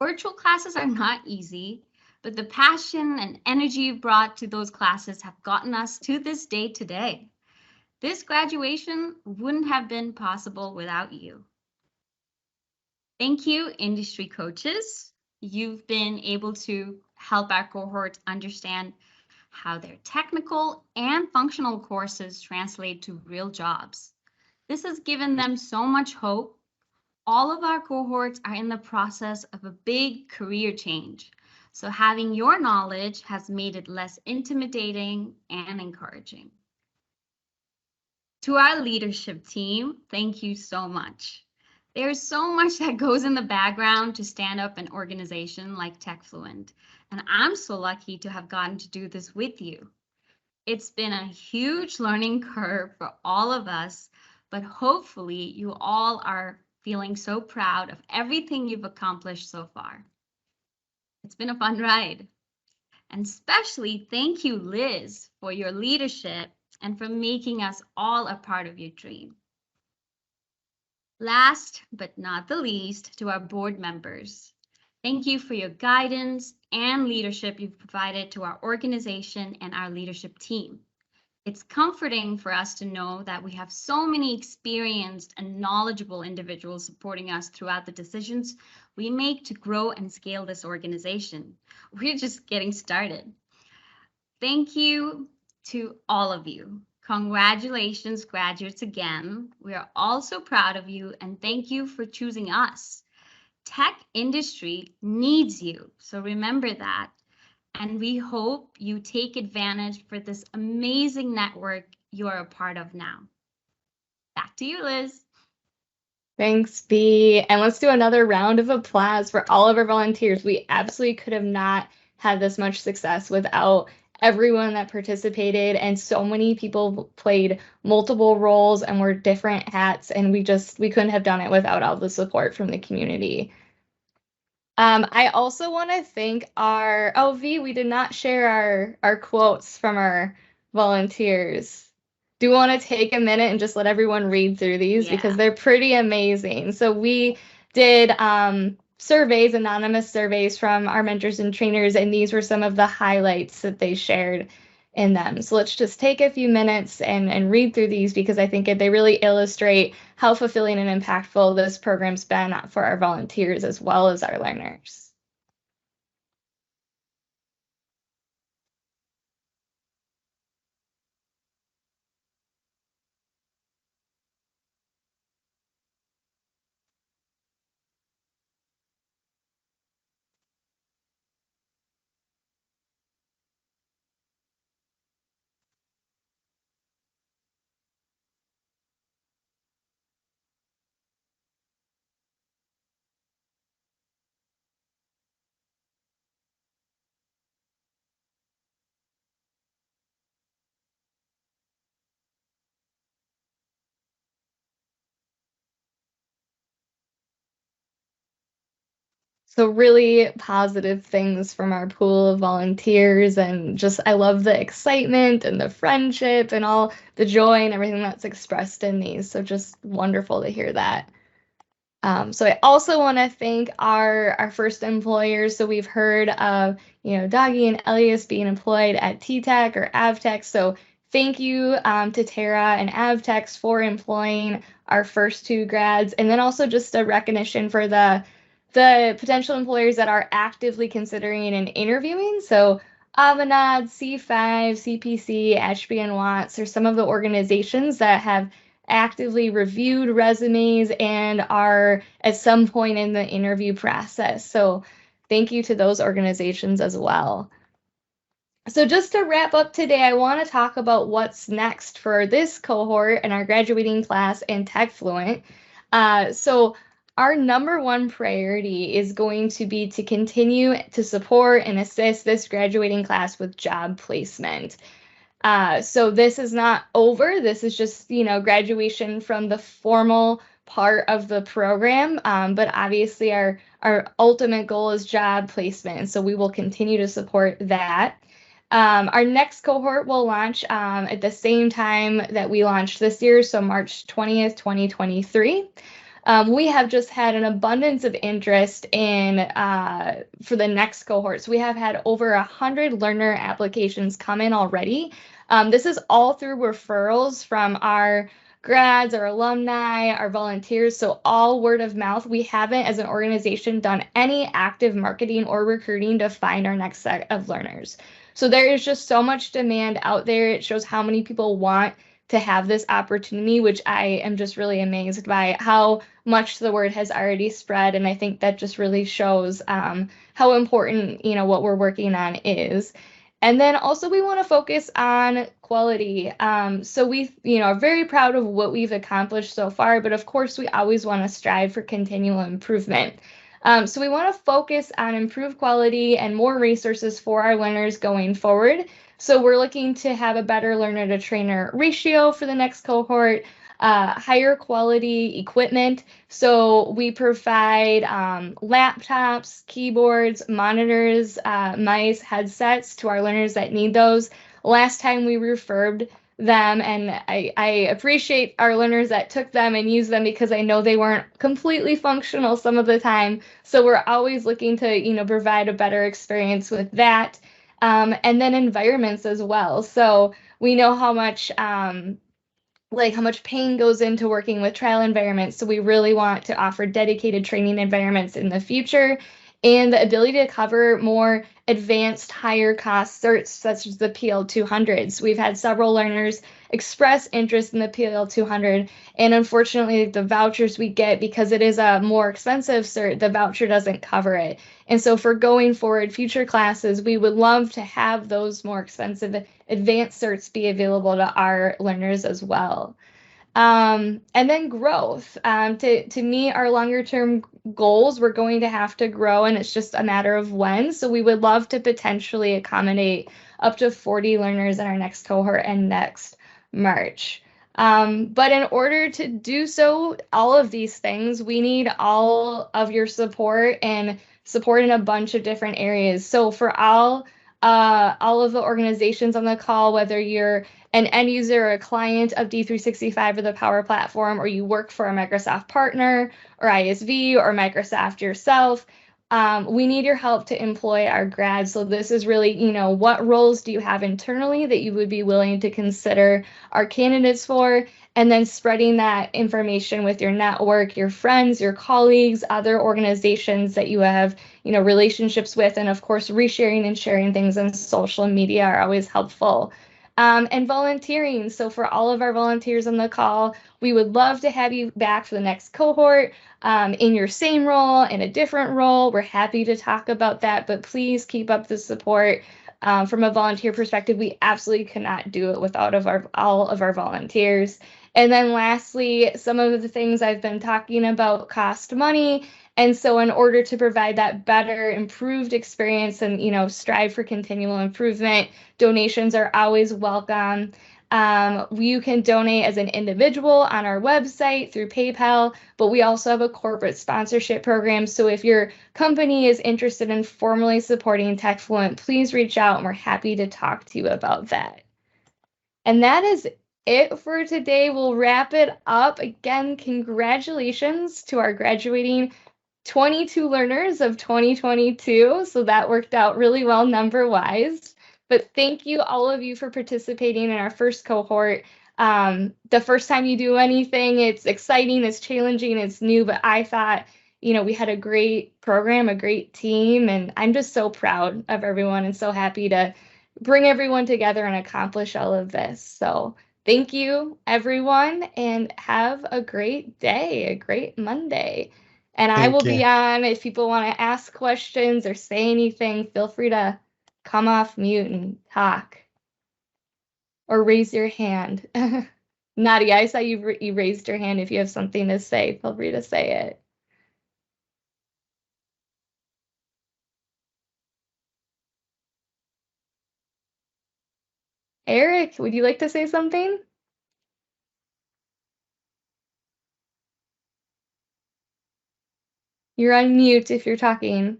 Virtual classes are not easy, but the passion and energy you brought to those classes have gotten us to this day today. This graduation wouldn't have been possible without you. Thank you, industry coaches. You've been able to help our cohorts understand how their technical and functional courses translate to real jobs. This has given them so much hope. All of our cohorts are in the process of a big career change, so having your knowledge has made it less intimidating and encouraging. To our leadership team, thank you so much. There's so much that goes in the background to stand up an organization like TechFluent, and I'm so lucky to have gotten to do this with you. It's been a huge learning curve for all of us, but hopefully you all are feeling so proud of everything you've accomplished so far. It's been a fun ride. And especially thank you, Liz, for your leadership and for making us all a part of your dream. Last but not the least, to our board members. Thank you for your guidance and leadership you've provided to our organization and our leadership team. It's comforting for us to know that we have so many experienced and knowledgeable individuals supporting us throughout the decisions we make to grow and scale this organization. We're just getting started. Thank you to all of you. Congratulations, graduates, again. We are all so proud of you, and thank you for choosing us. Tech industry needs you, so remember that. And we hope you take advantage for this amazing network you are a part of now. Back to you, Liz. Thanks, B. And let's do another round of applause for all of our volunteers. We absolutely could have not had this much success without everyone that participated, and so many people played multiple roles and wore different hats, and we couldn't have done it without all the support from the community. I also want to thank we did not share our quotes from our volunteers. Do you want to take a minute and just let everyone read through these because they're pretty amazing. So we did anonymous surveys from our mentors and trainers, and these were some of the highlights that they shared in them. So let's just take a few minutes and read through these because I think they really illustrate how fulfilling and impactful this program's been for our volunteers as well as our learners. So really positive things from our pool of volunteers, and just I love the excitement and the friendship and all the joy and everything that's expressed in these. So just wonderful to hear that. So I also want to thank our first employers. So we've heard of, Doggy and Elias being employed at T-Tech or Avtech. So thank you to Tara and Avtex for employing our first two grads, and then also just a recognition for the potential employers that are actively considering and interviewing. So Avanade, C5, CPC, Ashby and Watts are some of the organizations that have actively reviewed resumes and are at some point in the interview process. So thank you to those organizations as well. So just to wrap up today, I want to talk about what's next for this cohort and our graduating class in TechFluent. So our number one priority is going to be to continue to support and assist this graduating class with job placement. So this is not over. This is just, graduation from the formal part of the program. But obviously our ultimate goal is job placement. And so we will continue to support that. Our next cohort will launch at the same time that we launched this year, so March 20th, 2023. We have just had an abundance of interest in for the next cohort. So we have had over 100 learner applications come in already. This is all through referrals from our grads, our alumni, our volunteers, so all word of mouth. We haven't, as an organization, done any active marketing or recruiting to find our next set of learners. So there is just so much demand out there. It shows how many people want to have this opportunity, which I am just really amazed by how much the word has already spread. And I think that just really shows how important, what we're working on is. And then also we want to focus on quality. So we, are very proud of what we've accomplished so far, but of course we always want to strive for continual improvement. So we want to focus on improved quality and more resources for our learners going forward. So we're looking to have a better learner to trainer ratio for the next cohort, higher quality equipment. So we provide laptops, keyboards, monitors, mice, headsets to our learners that need those. Last time we refurbed them, and I appreciate our learners that took them and used them because I know they weren't completely functional some of the time. So we're always looking to, provide a better experience with that. And then environments as well. So we know how much how much pain goes into working with trial environments. So we really want to offer dedicated training environments in the future, and the ability to cover more advanced, higher cost certs such as the PL200s. We've had several learners express interest in the PL200, and unfortunately the vouchers we get, because it is a more expensive cert, the voucher doesn't cover it. And so for going forward, future classes, we would love to have those more expensive advanced certs be available to our learners as well. And then growth. To meet our longer term goals, we're going to have to grow, and it's just a matter of when. So we would love to potentially accommodate up to 40 learners in our next cohort and next March. But in order to do so, all of these things, we need all of your support, and support in a bunch of different areas. So for all of the organizations on the call, whether you're an end user or a client of D365 or the Power Platform, or you work for a Microsoft partner or ISV or Microsoft yourself, we need your help to employ our grads. So this is really, what roles do you have internally that you would be willing to consider our candidates for? And then spreading that information with your network, your friends, your colleagues, other organizations that you have, relationships with, and of course, resharing and sharing things on social media are always helpful. And volunteering. So for all of our volunteers on the call, we would love to have you back for the next cohort in your same role, in a different role. We're happy to talk about that, but please keep up the support. From a volunteer perspective, we absolutely cannot do it without all of our volunteers. And then lastly, some of the things I've been talking about cost money. And so in order to provide that better, improved experience and, strive for continual improvement, donations are always welcome. You can donate as an individual on our website through PayPal, but we also have a corporate sponsorship program. So if your company is interested in formally supporting TechFluent, please reach out and we're happy to talk to you about that. And that is it for today. We'll wrap it up. Again, congratulations to our graduating 22 learners of 2022. So that worked out really well number-wise. But thank you, all of you, for participating in our first cohort. The first time you do anything, it's exciting, it's challenging, it's new, but I thought, we had a great program, a great team, and I'm just so proud of everyone and so happy to bring everyone together and accomplish all of this. So thank you, everyone, and have a great day, a great Monday. And I will be on if people want to ask questions or say anything, feel free to come off mute and talk or raise your hand. Nadia, I saw you raised your hand. If you have something to say, feel free to say it. Eric, would you like to say something? You're on mute if you're talking.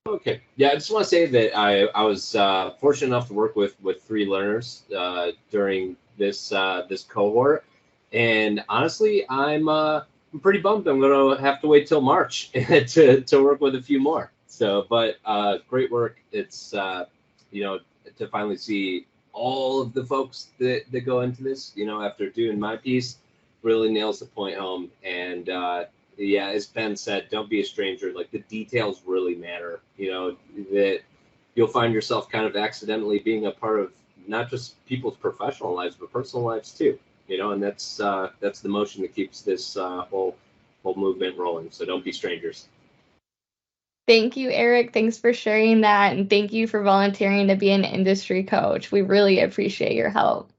Okay. Yeah, I just want to say that I was fortunate enough to work with 3 learners during this this cohort, and honestly, I'm pretty bummed. I'm gonna have to wait till March to work with a few more. So, but great work. It's to finally see all of the folks that go into this. After doing my piece, really nails the point home. And yeah, as Ben said, don't be a stranger. Like, the details really matter. That you'll find yourself kind of accidentally being a part of not just people's professional lives, but personal lives too. And that's the motion that keeps this whole movement rolling. So don't be strangers. Thank you, Eric. Thanks for sharing that. And thank you for volunteering to be an industry coach. We really appreciate your help.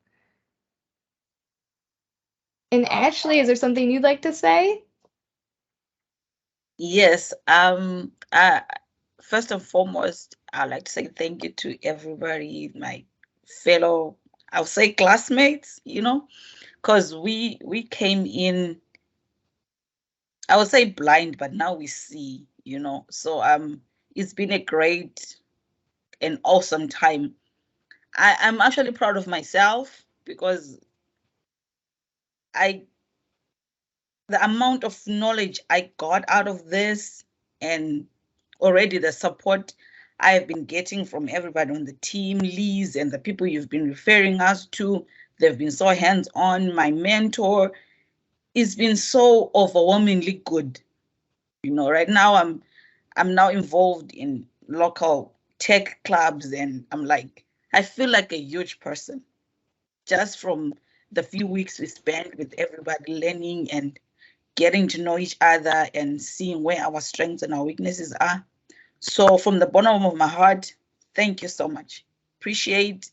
And Ashley, is there something you'd like to say? Yes. First and foremost, I'd like to say thank you to everybody, my fellow, I'll say classmates, because we came in, I would say blind, but now we see, So it's been a great and awesome time. I'm actually proud of myself because the amount of knowledge I got out of this, and already the support I have been getting from everybody on the team, Liz, and the people you've been referring us to, they've been so hands-on. My mentor, it's been so overwhelmingly good. Right now I'm now involved in local tech clubs, and I feel like a huge person just from the few weeks we spent with everybody learning and getting to know each other and seeing where our strengths and our weaknesses are. So from the bottom of my heart, thank you so much. Appreciate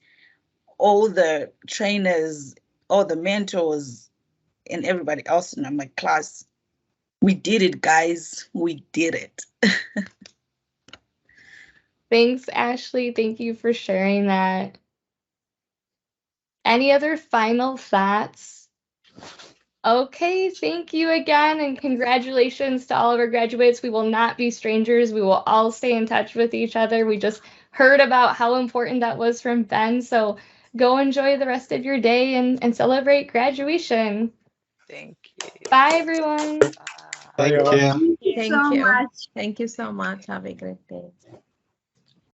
all the trainers, all the mentors, and everybody else in my class. We did it, guys. We did it. Thanks, Ashley. Thank you for sharing that. Any other final thoughts? Okay, thank you again, and congratulations to all of our graduates. We will not be strangers. We will all stay in touch with each other. We just heard about how important that was from Ben, so go enjoy the rest of your day and celebrate graduation. Thank you. Bye, everyone. Thank you. Thank you so much. Thank you so much. Have a great day.